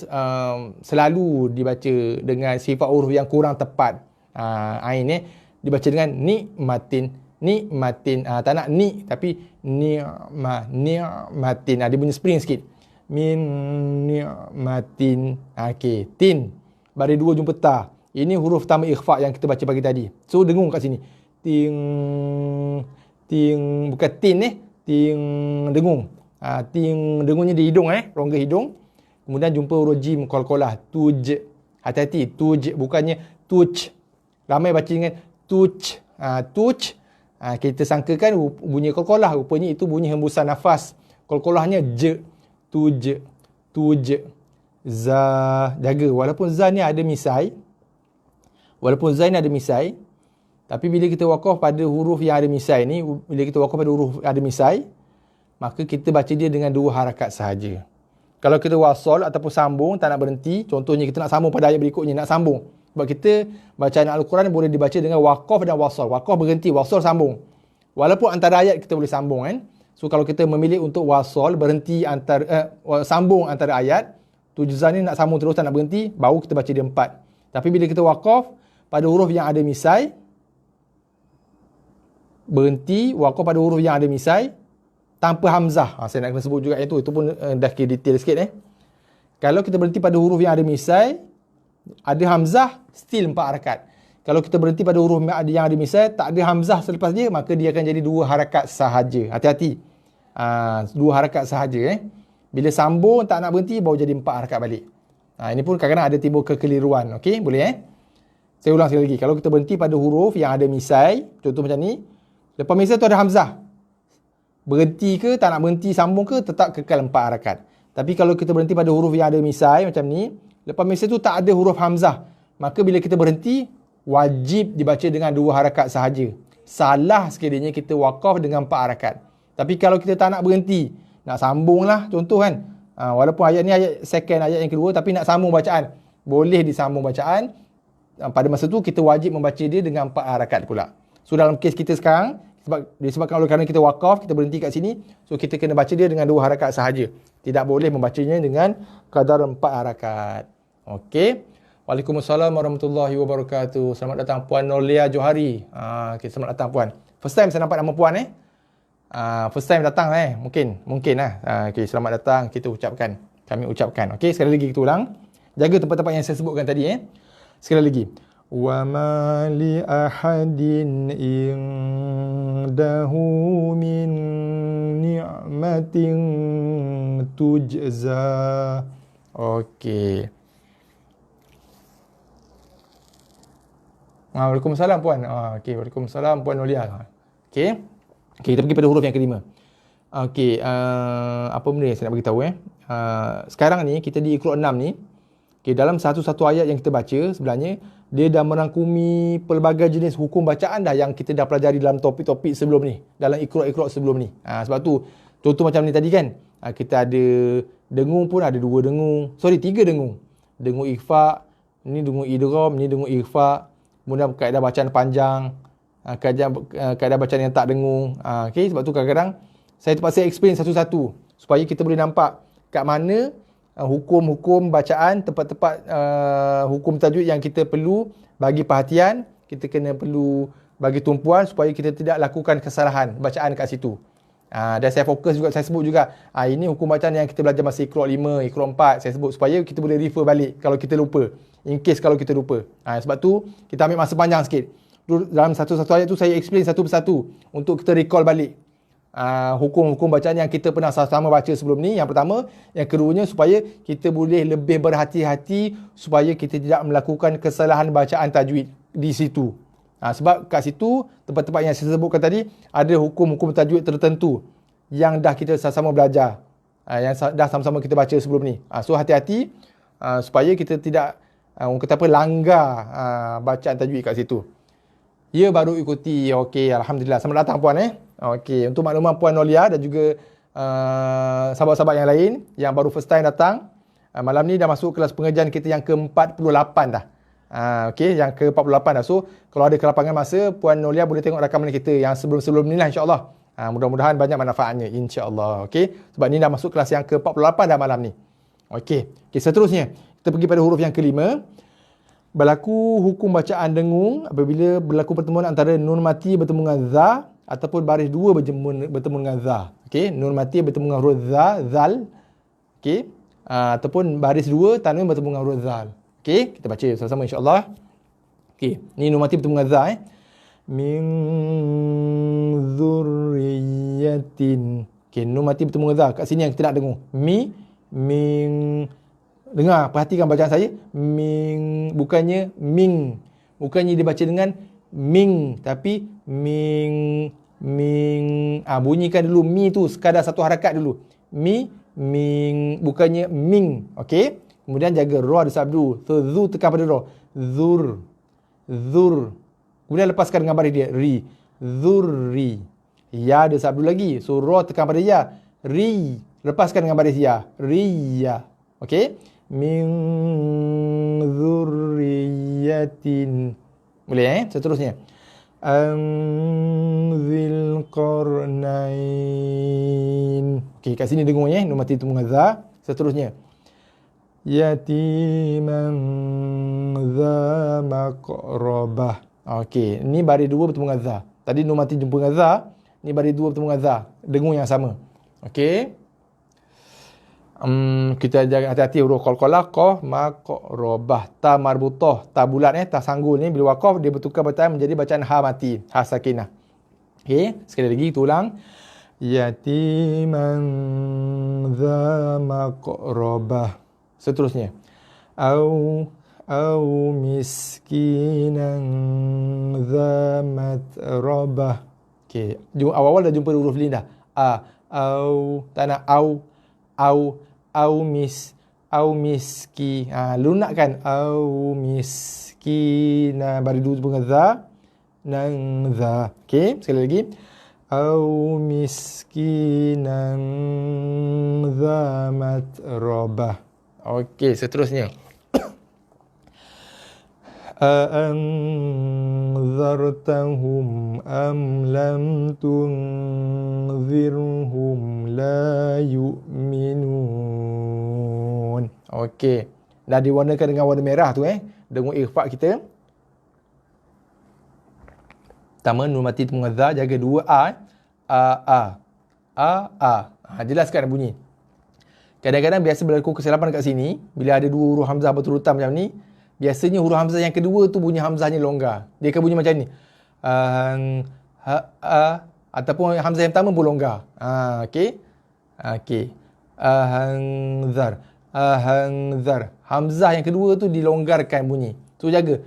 selalu dibaca dengan sifat huruf yang kurang tepat. Ain dibaca dengan nikmatin. Tak nak ni tapi ni'matin. Dia bunyi spring sikit. Min ni'matin. Okey, tin. Baris 2 jumpa ta. Ini huruf tambah ikhfa yang kita baca pagi tadi. So dengung kat sini. Ting bukan tin ting dengung. Ting dengungnya di hidung rongga hidung. Kemudian jumpa huruf jim qalqalah tuj. Hati-hati, tuj bukannya tuj. Ramai baca dengan tuj. Tuj. Kita sangkakan bunyi qalqalah, rupanya itu bunyi hembusan nafas. Qalqalahnya j. Tuj. Za. Jaga walaupun za ni ada misai. Tapi bila kita waqaf pada huruf yang ada misai ni, maka kita baca dia dengan 2 harakat sahaja. Kalau kita wasal ataupun sambung, tak nak berhenti, contohnya kita nak sambung pada ayat berikutnya, nak sambung. Sebab kita bacaan Al-Quran boleh dibaca dengan waqaf dan wasal. Waqaf berhenti, wasal sambung. Walaupun antara ayat kita boleh sambung So kalau kita memilih untuk wasal, berhenti sambung antara ayat, tujuzan ni nak sambung terus, tak nak berhenti, baru kita baca dia 4. Tapi bila kita waqaf pada huruf yang ada misai, berhenti, waqaf pada huruf yang ada misai, tanpa hamzah. Saya nak kena sebut juga itu pun dah kira detail sikit Kalau kita berhenti pada huruf yang ada misai, ada hamzah, still 4 harakat. Kalau kita berhenti pada huruf yang ada misai, tak ada hamzah selepas dia, maka dia akan jadi 2 harakat sahaja. Hati-hati. 2 harakat sahaja Bila sambung tak nak berhenti, baru jadi 4 harakat balik. Ini pun kadang-kadang ada timbul kekeliruan. Okey, boleh Saya ulang sekali lagi. Kalau kita berhenti pada huruf yang ada misai, contoh macam ni, lepas misai tu ada hamzah. Berhenti ke, tak nak berhenti, sambung ke, tetap kekal 4 harakat. Tapi kalau kita berhenti pada huruf yang ada misai macam ni, lepas misai tu tak ada huruf hamzah, maka bila kita berhenti, wajib dibaca dengan 2 harakat sahaja. Salah sekiranya kita waqaf dengan 4 harakat. Tapi kalau kita tak nak berhenti, nak sambung lah, contoh walaupun ayat ni ayat second, ayat yang kedua, tapi nak sambung bacaan, boleh disambung bacaan. Pada masa tu kita wajib membaca dia dengan 4 harakat pula. So dalam kes kita sekarang, disebabkan oleh kerana kita waqaf, kita berhenti kat sini, so kita kena baca dia dengan 2 harakat sahaja. Tidak boleh membacanya dengan kadar 4 harakat. Okey. Waalaikumsalam warahmatullahi wabarakatuh. Selamat datang Puan Norlia Johari. Okay, selamat datang Puan. First time saya nampak nama Puan First time datang Mungkin okay, selamat datang kami ucapkan. Okey, sekali lagi kita ulang. Jaga tempat-tempat yang saya sebutkan tadi Sekali lagi. Wa ma li ahadin indahu min ni'matin tujza. Okey. Waalaikumsalam Puan. Okey, waalaikumsalam Puan Nolia. Okey. Kita pergi pada huruf yang kelima. Okey, apa benda yang saya nak beritahu sekarang ni kita di Iqra 6 ni. Okey, dalam satu-satu ayat yang kita baca sebenarnya dia dah merangkumi pelbagai jenis hukum bacaan dah yang kita dah pelajari dalam topik-topik sebelum ni, dalam Iqra sebelum ni. Sebab tu contoh macam ni tadi kan, kita ada dengung pun ada 2 dengung. 3 dengung. Dengung ikhfa, Ni dengung idgham, ni dengung ikhfa. Kemudian kaedah bacaan panjang, kaedah bacaan yang tak dengung. Okey, sebab tu kadang-kadang saya terpaksa explain satu-satu supaya kita boleh nampak kat mana hukum-hukum bacaan, tempat-tempat hukum tajwid yang kita perlu bagi perhatian, kita kena perlu bagi tumpuan supaya kita tidak lakukan kesalahan bacaan kat situ. Dan saya fokus juga, saya sebut juga ini hukum bacaan yang kita belajar masa Iqra' 5, Iqra' 4, saya sebut supaya kita boleh refer balik kalau kita lupa, in case kalau kita lupa. Sebab tu kita ambil masa panjang sikit. Dalam satu-satu ayat tu saya explain satu persatu untuk kita recall balik hukum-hukum bacaan yang kita pernah sama-sama baca sebelum ni. Yang pertama, yang keduanya supaya kita boleh lebih berhati-hati supaya kita tidak melakukan kesalahan bacaan tajwid di situ. Sebab kat situ tempat-tempat yang saya sebutkan tadi ada hukum-hukum tajwid tertentu yang dah kita sama-sama belajar, yang dah sama-sama kita baca sebelum ni. So hati-hati supaya kita tidak orang kata apa, langgar bacaan tajwid kat situ. Ya, baru ikuti. Okey, alhamdulillah. Selamat datang puan Okey, untuk makluman Puan Nolia dan juga sahabat-sahabat yang lain yang baru first time datang, malam ni dah masuk kelas pengajian kita yang ke-48 dah. Okey, yang ke-48 dah. So, kalau ada kelapangan masa, Puan Nolia boleh tengok rakaman kita yang sebelum-sebelum ni lah, insya-Allah. Mudah-mudahan banyak manfaatnya, insya-Allah. Okey, sebab ni dah masuk kelas yang ke-48 dah malam ni. Okey, seterusnya kita pergi pada huruf yang kelima. Berlaku hukum bacaan dengung apabila berlaku pertemuan antara nun mati bertemu dengan za ataupun baris dua bertemu dengan za. Okey, nun mati bertemu dengan huruf za, zal. Okey, ataupun baris dua tanwin bertemu dengan huruf zal. Okey, kita baca sama-sama insya-Allah. Okey, ni nun mati bertemu dengan za Min dzurriyyatin. Okey, nun mati bertemu dengan za. Kat sini yang kita nak dengung. Min. Dengar, perhatikan bacaan saya. Bukannya ming. Bukannya dibaca dengan ming, tapi ming. Bunyikan dulu mi tu sekadar satu harakat dulu. Ming. Bukannya ming. Okey. Kemudian jaga ra ada sabdu. So zu tekan pada ra. Zur. Kemudian lepaskan dengan baris dia. Ri. Zurri. Ya ada sabdu lagi. So ra tekan pada ya. Ri. Lepaskan dengan baris ya. Riya. Okey. Min dzurriyyatin. Boleh seterusnya. Zil qarnain. Okey, kat sini dengung nun mati tu mengaza. Seterusnya. Yatiman dza maqrabah. Okey, ni baris dua bertemu dengan za. Tadi nun mati jumpa dengan za, ni baris dua bertemu dengan za. Dengung yang sama. Okey. Kita jaga hati-hati huruf qalqalah, qaf, maqrabah, ta marbutah, ta bulat ta sanggul ni bila waqaf dia bertukar bacaan menjadi bacaan ha mati, ha sakinah. Okey, sekali lagi kita ulang. Yatiman dza maqrabah. Seterusnya. Au miskinan dza matrabah. Okey, awal-awal dah jumpa huruf lin dah. Au, tak nak au miski. Lunakkan au miskina. Baris dua dengan za. Nang za. Okey, sekali lagi. Au miskinan za matrabah. Okey, seterusnya. Anzartahum am lam tunzirhum la yu'minun. Okey, dah diwarnakan dengan warna merah tu dengung ikhfa kita. Pertama nun mati tu mengaza, jaga dua a. Jelaskan bunyi. Kadang-kadang biasa berlaku kesilapan dekat sini bila ada dua huruf hamzah berurutan macam ni. Biasanya huruf hamzah yang kedua tu bunyi hamzahnya longgar. Dia akan bunyi macam ni. Ataupun hamzah yang pertama pun longgar. Okey. Ahangzar. Hamzah yang kedua tu dilonggarkan bunyi. So jaga.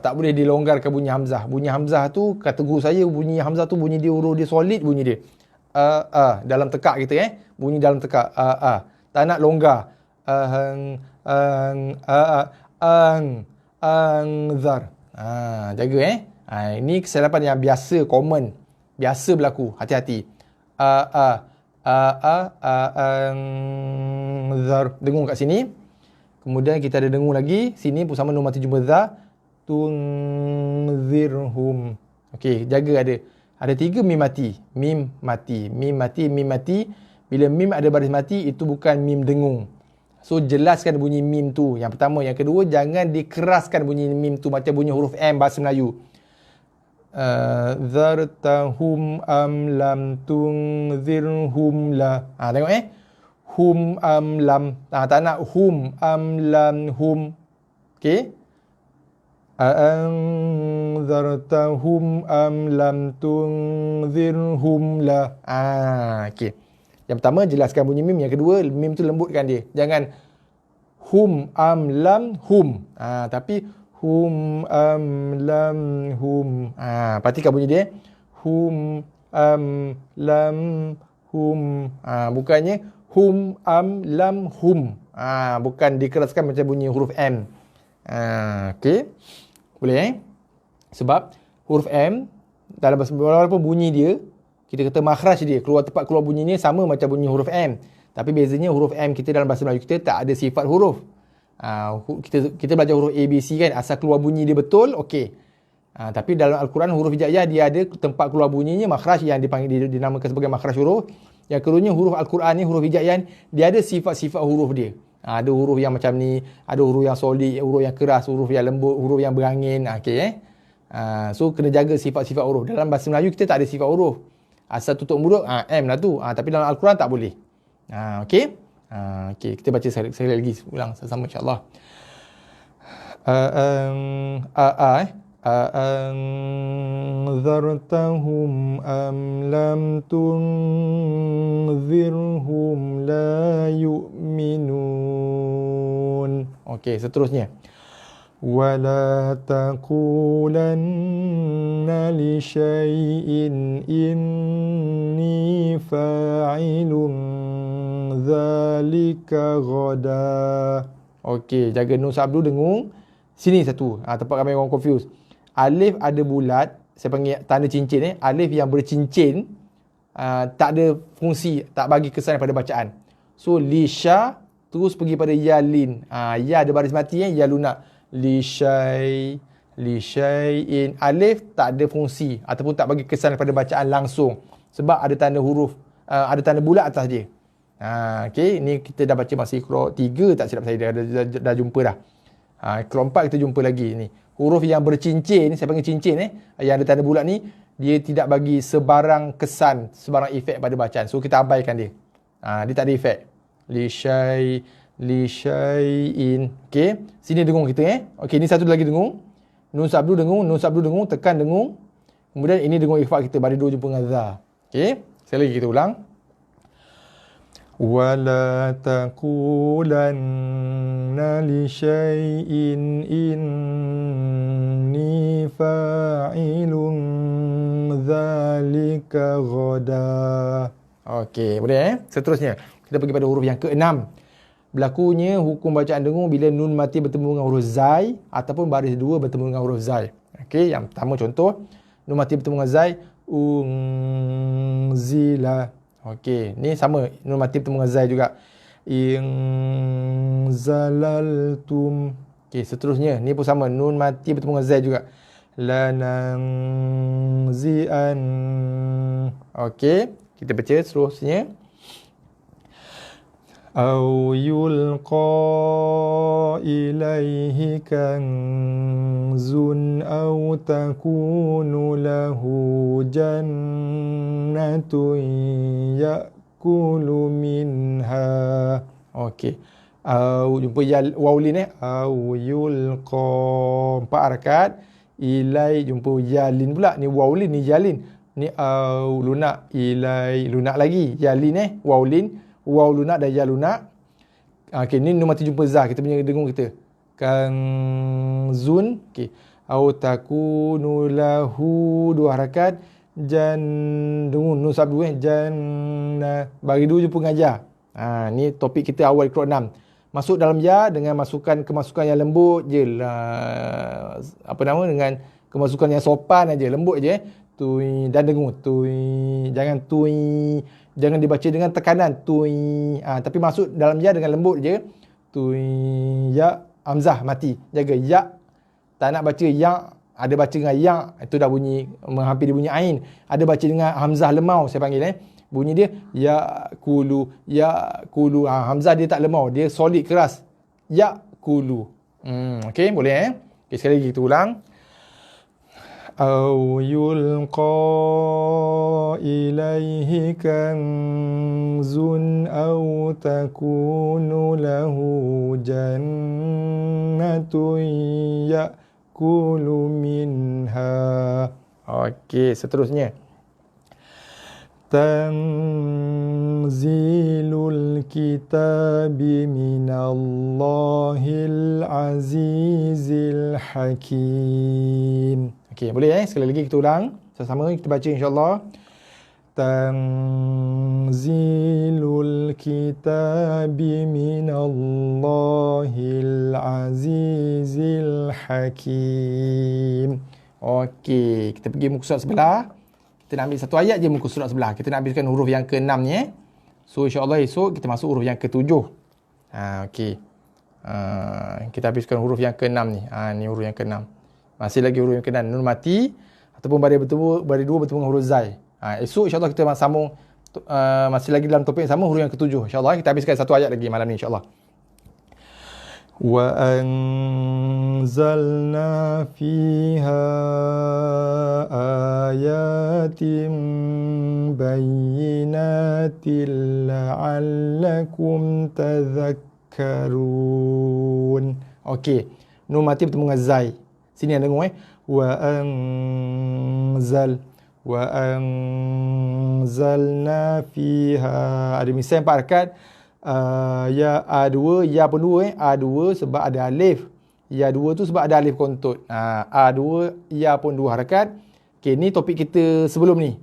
Tak boleh dilonggarkan bunyi hamzah. Bunyi hamzah tu kata guru saya, bunyi hamzah tu bunyi dia huruf dia solid bunyi dia. Dalam tekak kita bunyi dalam tekak tak nak longgar. Angzar. Jaga ini kesilapan yang biasa, common, biasa berlaku. Hati-hati. anzar. Dengung kat sini. Kemudian kita ada dengung lagi. Sini pun sama nun mati jumpa za. Tunzirhum. Okey, jaga ada. Ada 3 mim mati. Mim mati. Mim mati. Mim mati. Bila mim ada baris mati, itu bukan mim dengung. So, jelaskan bunyi mim tu. Yang pertama. Yang kedua, jangan dikeraskan bunyi mim tu macam bunyi huruf M bahasa Melayu. Zartahum am lam tunzirhum la. Tengok hum am lam. Tak nak hum am lam hum. Okey. Anzartahum am lam tunzirhum la. Okey. Yang pertama jelaskan bunyi mim, yang kedua mim tu lembutkan dia. Jangan hum am lam hum. Tapi hum am lam hum. Perhatikan bunyi dia. Hum am lam hum. Bukannya hum am lam hum. Bukan dikeraskan macam bunyi huruf M. Okey. Boleh Sebab huruf M dalam bahasa, walaupun bunyi dia, kita kata makhraj dia, tempat keluar bunyi ni sama macam bunyi huruf M. Tapi bezanya huruf M kita dalam bahasa Melayu kita tak ada sifat huruf. Kita belajar huruf A, B, C kan, asal keluar bunyi dia betul, okey. Tapi dalam Al-Quran huruf hijaiyah dia ada tempat keluar bunyinya, makhraj yang dinamakan sebagai makhraj huruf. Yang keduanya huruf Al-Quran ni, huruf hijaiyah dia ada sifat-sifat huruf dia. Ada huruf yang macam ni, ada huruf yang solid, huruf yang keras, huruf yang lembut, huruf yang berangin. Okey so kena jaga sifat-sifat huruf. Dalam bahasa Melayu kita tak ada sifat huruf. Asal tutup mulut M lah tu. Tapi dalam Al-Quran tak boleh. Okey. Okey, kita baca sekali lagi ulang sama insya-Allah. Anzartahum am lam tunzirhum la yu'minun. Okey, seterusnya. وَلَا تَقُولَنَّ لِشَيْءٍ إِنِّي فَاعِلٌ ذَلِكَ غَدًا. Okey, jaga nun sabdu dengung. Sini satu. Tempat kami orang confuse. Alif ada bulat, saya panggil tanda cincin Alif yang bercincin tak ada fungsi, tak bagi kesan pada bacaan. So lisha terus pergi pada ya lin. Ya ada baris mati ya lunak. Lishay'in. Alif tak ada fungsi ataupun tak bagi kesan pada bacaan langsung sebab ada tanda huruf, ada tanda bulat atas dia. Okey, ni kita dah baca masa Iqra 3 tak silap saya dah jumpa dah. Iqra 4 kita jumpa lagi ni. Huruf yang bercincin, saya panggil cincin yang ada tanda bulat ni, dia tidak bagi sebarang kesan, sebarang efek pada bacaan. So kita abaikan dia. Dia tak ada efek. Lishay'in. Okey, sini dengung kita Okey, ni satu lagi dengung. Nun sabdu dengung, tekan dengung. Kemudian ini dengung ikhfa kita, baris 2 jumpa dengan za. Okey, sekali lagi kita ulang. Wala taqulanna li syai'in inni fa'ilun dzalika ghada. Okey, boleh Seterusnya, kita pergi pada huruf yang ke-6. Berlakunya hukum bacaan dengung bila nun mati bertemu dengan huruf zai ataupun baris 2 bertemu dengan huruf zai. Okey, yang pertama contoh, nun mati bertemu dengan zai, unzila. Okey, ni sama, nun mati bertemu dengan zai juga. Inzalaltum. Okey, seterusnya, ni pun sama, nun mati bertemu dengan zai juga. Lananzi'an. Okey, kita baca seterusnya. Au yulqa ilaihi kanzun au takunu lahu jannatun ya'kulu minha. Okey. Au jumpa waw lin au yulqa 4 harakat. Ilai jumpa ya lin pula. Ni waw lin, ni ya lin. Ni au lunak, ilai lunak lagi. Ya lin waw lin. Waw lunak dan ya lunak. Okey, ni nun mati jumpa za, kita punya dengung kita. Kanzun. Okey. Au takunu lahu 2 harakat. Dengung nun sabdu janna. Bagi 2 jumpa dengan ya. Ni topik kita awal Iqra 6. Masuk dalam ya dengan kemasukan yang lembut je. Dengan kemasukan yang sopan aja, lembut je. Tui dan dengung. Tui. Jangan tui. Jangan dibaca dengan tekanan. Tui. Tapi masuk dalam ya dengan lembut je. Tui. Ya. Hamzah mati. Jaga. Ya. Tak nak baca ya. Ada baca dengan ya. Itu dah bunyi. Menghampiri bunyi ain. Ada baca dengan hamzah lemau. Saya panggil bunyi dia. Ya. Kulu. Ya. Kulu. Hamzah dia tak lemau. Dia solid keras. Ya. Kulu. Okey. Boleh Okay, sekali lagi kita ulang. أو يلقى إليه كنز أو تكون له جنة يأكل منها. Okey, seterusnya. Tanzilul kitabi minallahil azizil hakim. Okey, boleh sekali lagi kita ulang. Sama-sama kita baca insya-Allah. Tanzilul kitabi minallahil azizil hakim. Okey, kita pergi muka surat sebelah. Kita nak ambil satu ayat je muka surat sebelah. Kita nak habiskan huruf yang ke-6 ni. So insya-Allah esok kita masuk huruf yang ke-7. Okey. Kita habiskan huruf yang ke-6 ni. Ni huruf yang ke-6. Masih lagi huruf yang ke-6. Nun mati ataupun baris dua bertemu dengan huruf zai. Esok insya-Allah kita sambung masih lagi dalam topik yang sama, huruf yang ke-7. Insya-Allah kita habiskan satu ayat lagi malam ni insya-Allah. Wa anzalna fiha ayatin bayyinatin la'allakum tadhakkarun. Okey, nun mati bertemu dengan zai. Sini ada dengar wa anzalna fiha. Ada misal 4 harakat. Ya A2, ya pun 2 A2 sebab ada alif. Ya 2 tu sebab ada alif kontut. A2, ya pun 2 harakat. Okey, ni topik kita sebelum ni.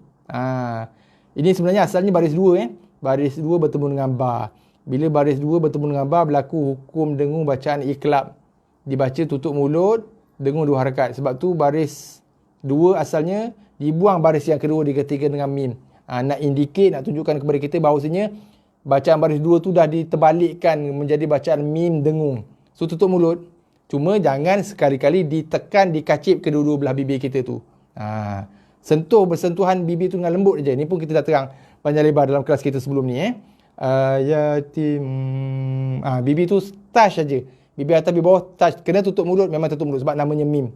Ini sebenarnya asalnya baris 2 Baris 2 bertemu dengan ba. Bila baris 2 bertemu dengan ba, berlaku hukum dengung bacaan iqlab. Dibaca tutup mulut, dengung 2 harakat. Sebab tu baris 2 asalnya dibuang baris yang kedua digantikan dengan mim. Nak indicate, nak tunjukkan kepada kita bahawasanya bacaan baris 2 tu dah diterbalikkan menjadi bacaan mim dengung. So tutup mulut. Cuma jangan sekali-kali ditekan, dikacip kedua-dua belah bibir kita tu. Bersentuhan bibir tu dengan lembut je. Ni pun kita dah terang panjang lebar dalam kelas kita sebelum ni. Yatim. Bibir tu touch saja. Bibir atas, bibir bawah touch. Kena tutup mulut, memang tutup mulut sebab namanya mim.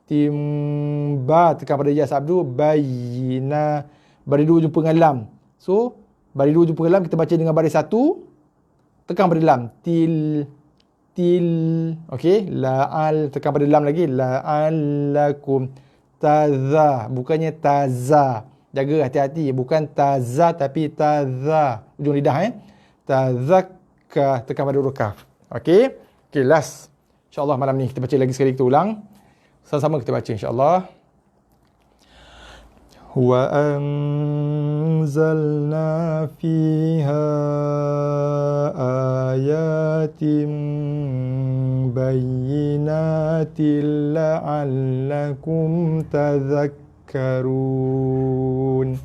Timba tekan pada ya sabdu. Bayina. Baris 2 jumpa dengan lam. So baris 2 jumpa dengan lam, kita baca dengan baris 1. Tekan pada lam. Til. Okey. La'al. Tekan pada lam lagi. La'allakum. Taza. Bukannya taza. Jaga hati-hati. Bukan taza tapi taza. Ujung lidah Tazakka. Tekan pada huruf kaf. Okey. Okey, last. InsyaAllah malam ni kita baca lagi sekali, kita ulang. Sama-sama kita baca insyaAllah. Wa anzalna fiha ayatin bayyinatin la'allakum tadhakkarun.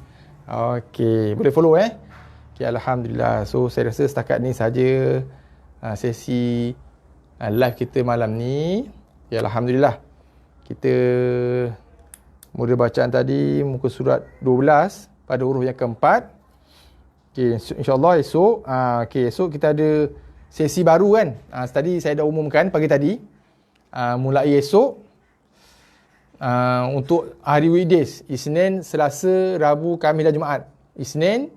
Okey, boleh follow Okey, alhamdulillah. So saya rasa setakat ni saja sesi live kita malam ni. Ya, alhamdulillah. Kita mula bacaan tadi muka surat 12 pada huruf yang keempat. Okey, insya-Allah esok esok kita ada sesi baru kan. Tadi saya dah umumkan pagi tadi. Mulai esok untuk hari weekdays, Isnin, Selasa, Rabu, Khamis dan Jumaat. Isnin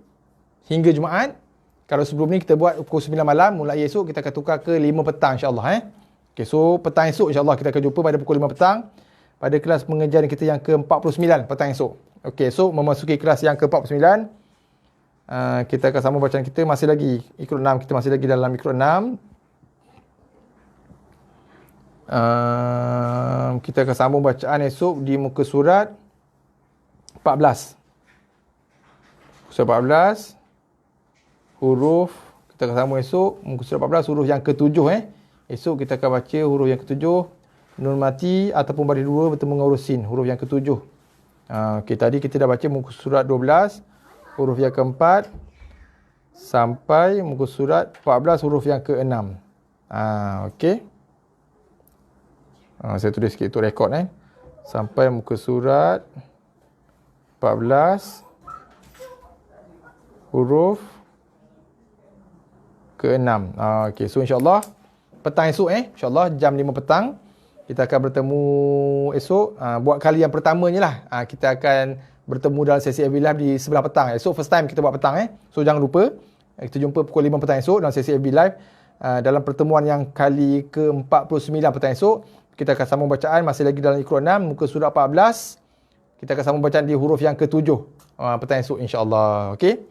hingga Jumaat. Kalau sebelum ni kita buat pukul 9 malam, mulai esok kita akan tukar ke 5 petang insya-Allah Okey, so petang esok insya-Allah kita akan jumpa pada pukul 5 petang pada kelas pengajaran kita yang ke-49 petang esok. Okey, esok memasuki kelas yang ke-49. Kita akan sambung bacaan kita masih lagi Iqra 6. Kita masih lagi dalam Iqra 6. Kita akan sambung bacaan esok di muka surat 14. Surat 14 huruf kita akan sambung esok muka surat 14 huruf yang ke-7 Esok kita akan baca huruf yang ke-7 nun mati ataupun baris 2 bertemu dengan huruf sin, huruf yang ke-7. Okey, tadi kita dah baca muka surat 12 huruf yang ke-4 sampai muka surat 14 huruf yang ke-6. Okey. Saya tulis sikit untuk rekod sampai muka surat 14 huruf ke-6. Okey, so insya-Allah petang esok insya-Allah jam 5 petang kita akan bertemu esok. Buat kali yang pertamanya lah. Kita akan bertemu dalam sesi FB Live di sebelah petang. Esok first time kita buat petang So jangan lupa kita jumpa pukul 5 petang esok dalam sesi FB Live. Dalam pertemuan yang kali ke-49 petang esok, kita akan sambung bacaan masih lagi dalam Iqra 6 muka surat 14. Kita akan sambung bacaan di huruf yang ke-7 petang esok insya-Allah. Okey.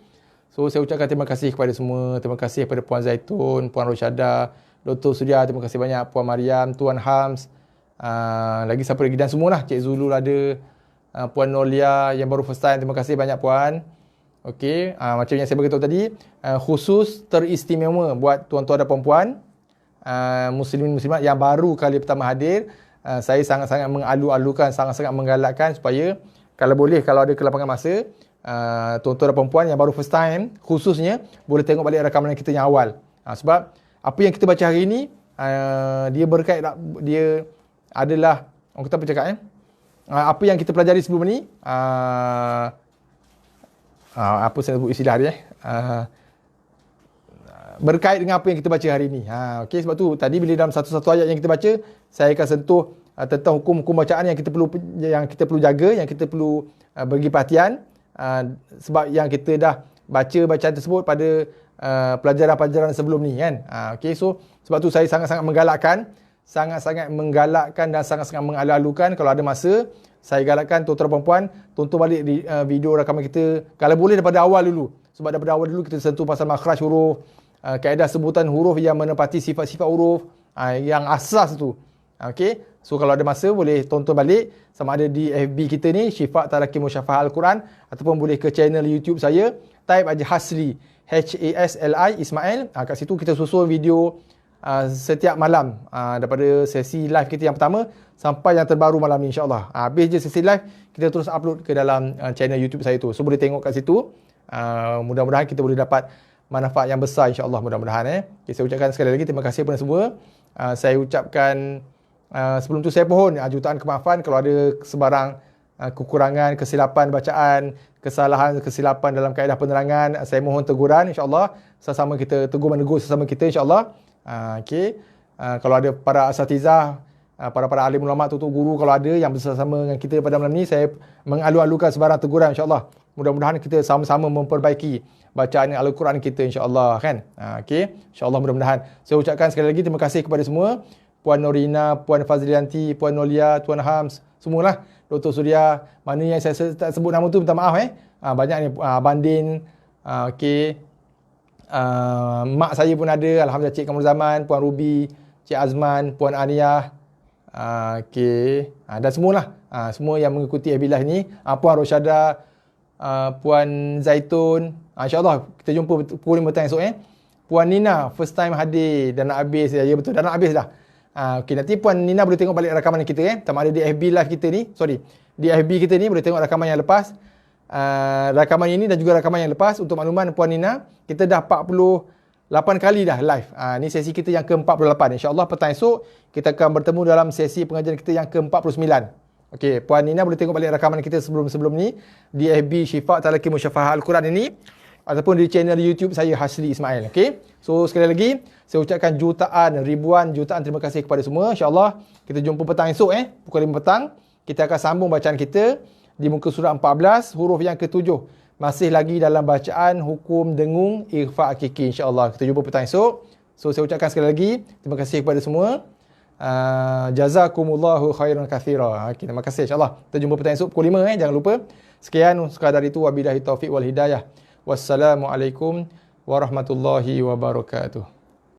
So saya ucapkan terima kasih kepada semua. Terima kasih kepada Puan Zaitun, Puan Rosyada, Dr. Surya, terima kasih banyak, Puan Mariam, Tuan Hams, lagi siapa lagi dan semualah, Cik Zulul ada, Puan Nolia yang baru first time, terima kasih banyak Puan. Okey, macam yang saya beritahu tadi, khusus teristimewa buat tuan-tuan dan puan-puan muslimin muslimat yang baru kali pertama hadir. Saya sangat-sangat mengalu-alukan, sangat-sangat menggalakkan supaya kalau boleh, kalau ada kelapangan masa, tuan-tuan dan puan-puan yang baru first time khususnya boleh tengok balik rakaman kita yang awal. Sebab apa yang kita baca hari ini dia berkait, dia adalah orang kata apa cakap apa yang kita pelajari sebelum ni, apa saya sebut istilah dia berkait dengan apa yang kita baca hari ini. Okey, sebab tu tadi bila dalam satu-satu ayat yang kita baca, saya akan sentuh tentang hukum-hukum bacaan yang kita perlu jaga, yang kita perlu bagi perhatian, sebab yang kita dah baca bacaan tersebut pada pelajaran-pelajaran sebelum ni kan. Okey, so sebab tu saya sangat-sangat menggalakkan dan sangat-sangat mengalu-alukan kalau ada masa, saya galakkan tuan-tuan dan puan-puan tonton balik di video rakaman kita kalau boleh daripada awal dulu. Sebab daripada awal dulu kita sentuh pasal makhraj huruf, kaedah sebutan huruf yang menepati sifat-sifat huruf, yang asas tu. Okey, so kalau ada masa boleh tonton balik, sama ada di FB kita ni Syifa Talaqi Musyafahah Al-Quran, ataupun boleh ke channel YouTube saya, type aja Hasli, Hasli Ismail. Kat situ kita susun video setiap malam, daripada sesi live kita yang pertama sampai yang terbaru malam ni insya-Allah. Habis je sesi live, kita terus upload ke dalam channel YouTube saya tu. So boleh tengok kat situ. Mudah-mudahan kita boleh dapat manfaat yang besar insya-Allah, mudah-mudahan Okay, saya ucapkan sekali lagi terima kasih kepada semua. Saya ucapkan sebelum tu saya mohon jutaan kemaafan kalau ada sebarang kekurangan, kesilapan bacaan, kesalahan, kesilapan dalam kaedah penerangan. Saya mohon teguran insya-Allah. Sama-sama kita tegur-menegur sesama kita insya-Allah. Okey. Kalau ada para asatizah, para alim ulama, tutur guru kalau ada yang bersama dengan kita pada malam ni, saya mengalu-alukan sebarang teguran insya-Allah. Mudah-mudahan kita sama-sama memperbaiki bacaan Al-Quran kita insya-Allah kan. Okey. Insya-Allah mudah-mudahan. Saya ucapkan sekali lagi terima kasih kepada semua. Puan Norina, Puan Fazlianti, Puan Nolia, Tuan Hams, semualah. Dr. Surya, mana yang saya tak sebut nama tu minta maaf banyak ni, Bandin, okey. Mak saya pun ada, alhamdulillah, Cik Kamal Zaman, Puan Ruby, Cik Azman, Puan Aniyah, okey, dan semualah, semua yang mengikuti FB Live ni, Puan Rosyada, Puan Zaitun, insya-Allah kita jumpa pukul 5 petang esok Puan Nina first time hadir dan nak habis, ya betul, dah nak habis dah. Okey, nanti Puan Nina boleh tengok balik rakaman kita sama ada di FB Live kita ni, di FB kita ni boleh tengok rakaman yang lepas. Rakaman ini dan juga rakaman yang lepas. Untuk makluman Puan Nina, kita dah 48 kali dah live. Ni sesi kita yang ke-48. InsyaAllah petang esok kita akan bertemu dalam sesi pengajian kita yang ke-49. Okey, Puan Nina boleh tengok balik rakaman kita sebelum ni di FB Syifa Talaqi Musyafahah Al-Quran ini, ataupun di channel YouTube saya Hasli Ismail. Okey, so sekali lagi saya ucapkan ribuan jutaan terima kasih kepada semua. InsyaAllah kita jumpa petang esok pukul 5 petang. Kita akan sambung bacaan kita di muka surat 14 huruf yang ke-7. Masih lagi dalam bacaan hukum dengung ikhfa hakiki. InsyaAllah kita jumpa petang esok. So saya ucapkan sekali lagi terima kasih kepada semua. Jazakumullahu khairan katsira. Okay, terima kasih insyaAllah. Kita jumpa petang esok pukul 5 jangan lupa. Sekian sekadar itu, wabillahi taufiq wal hidayah. Wassalamualaikum warahmatullahi wabarakatuh.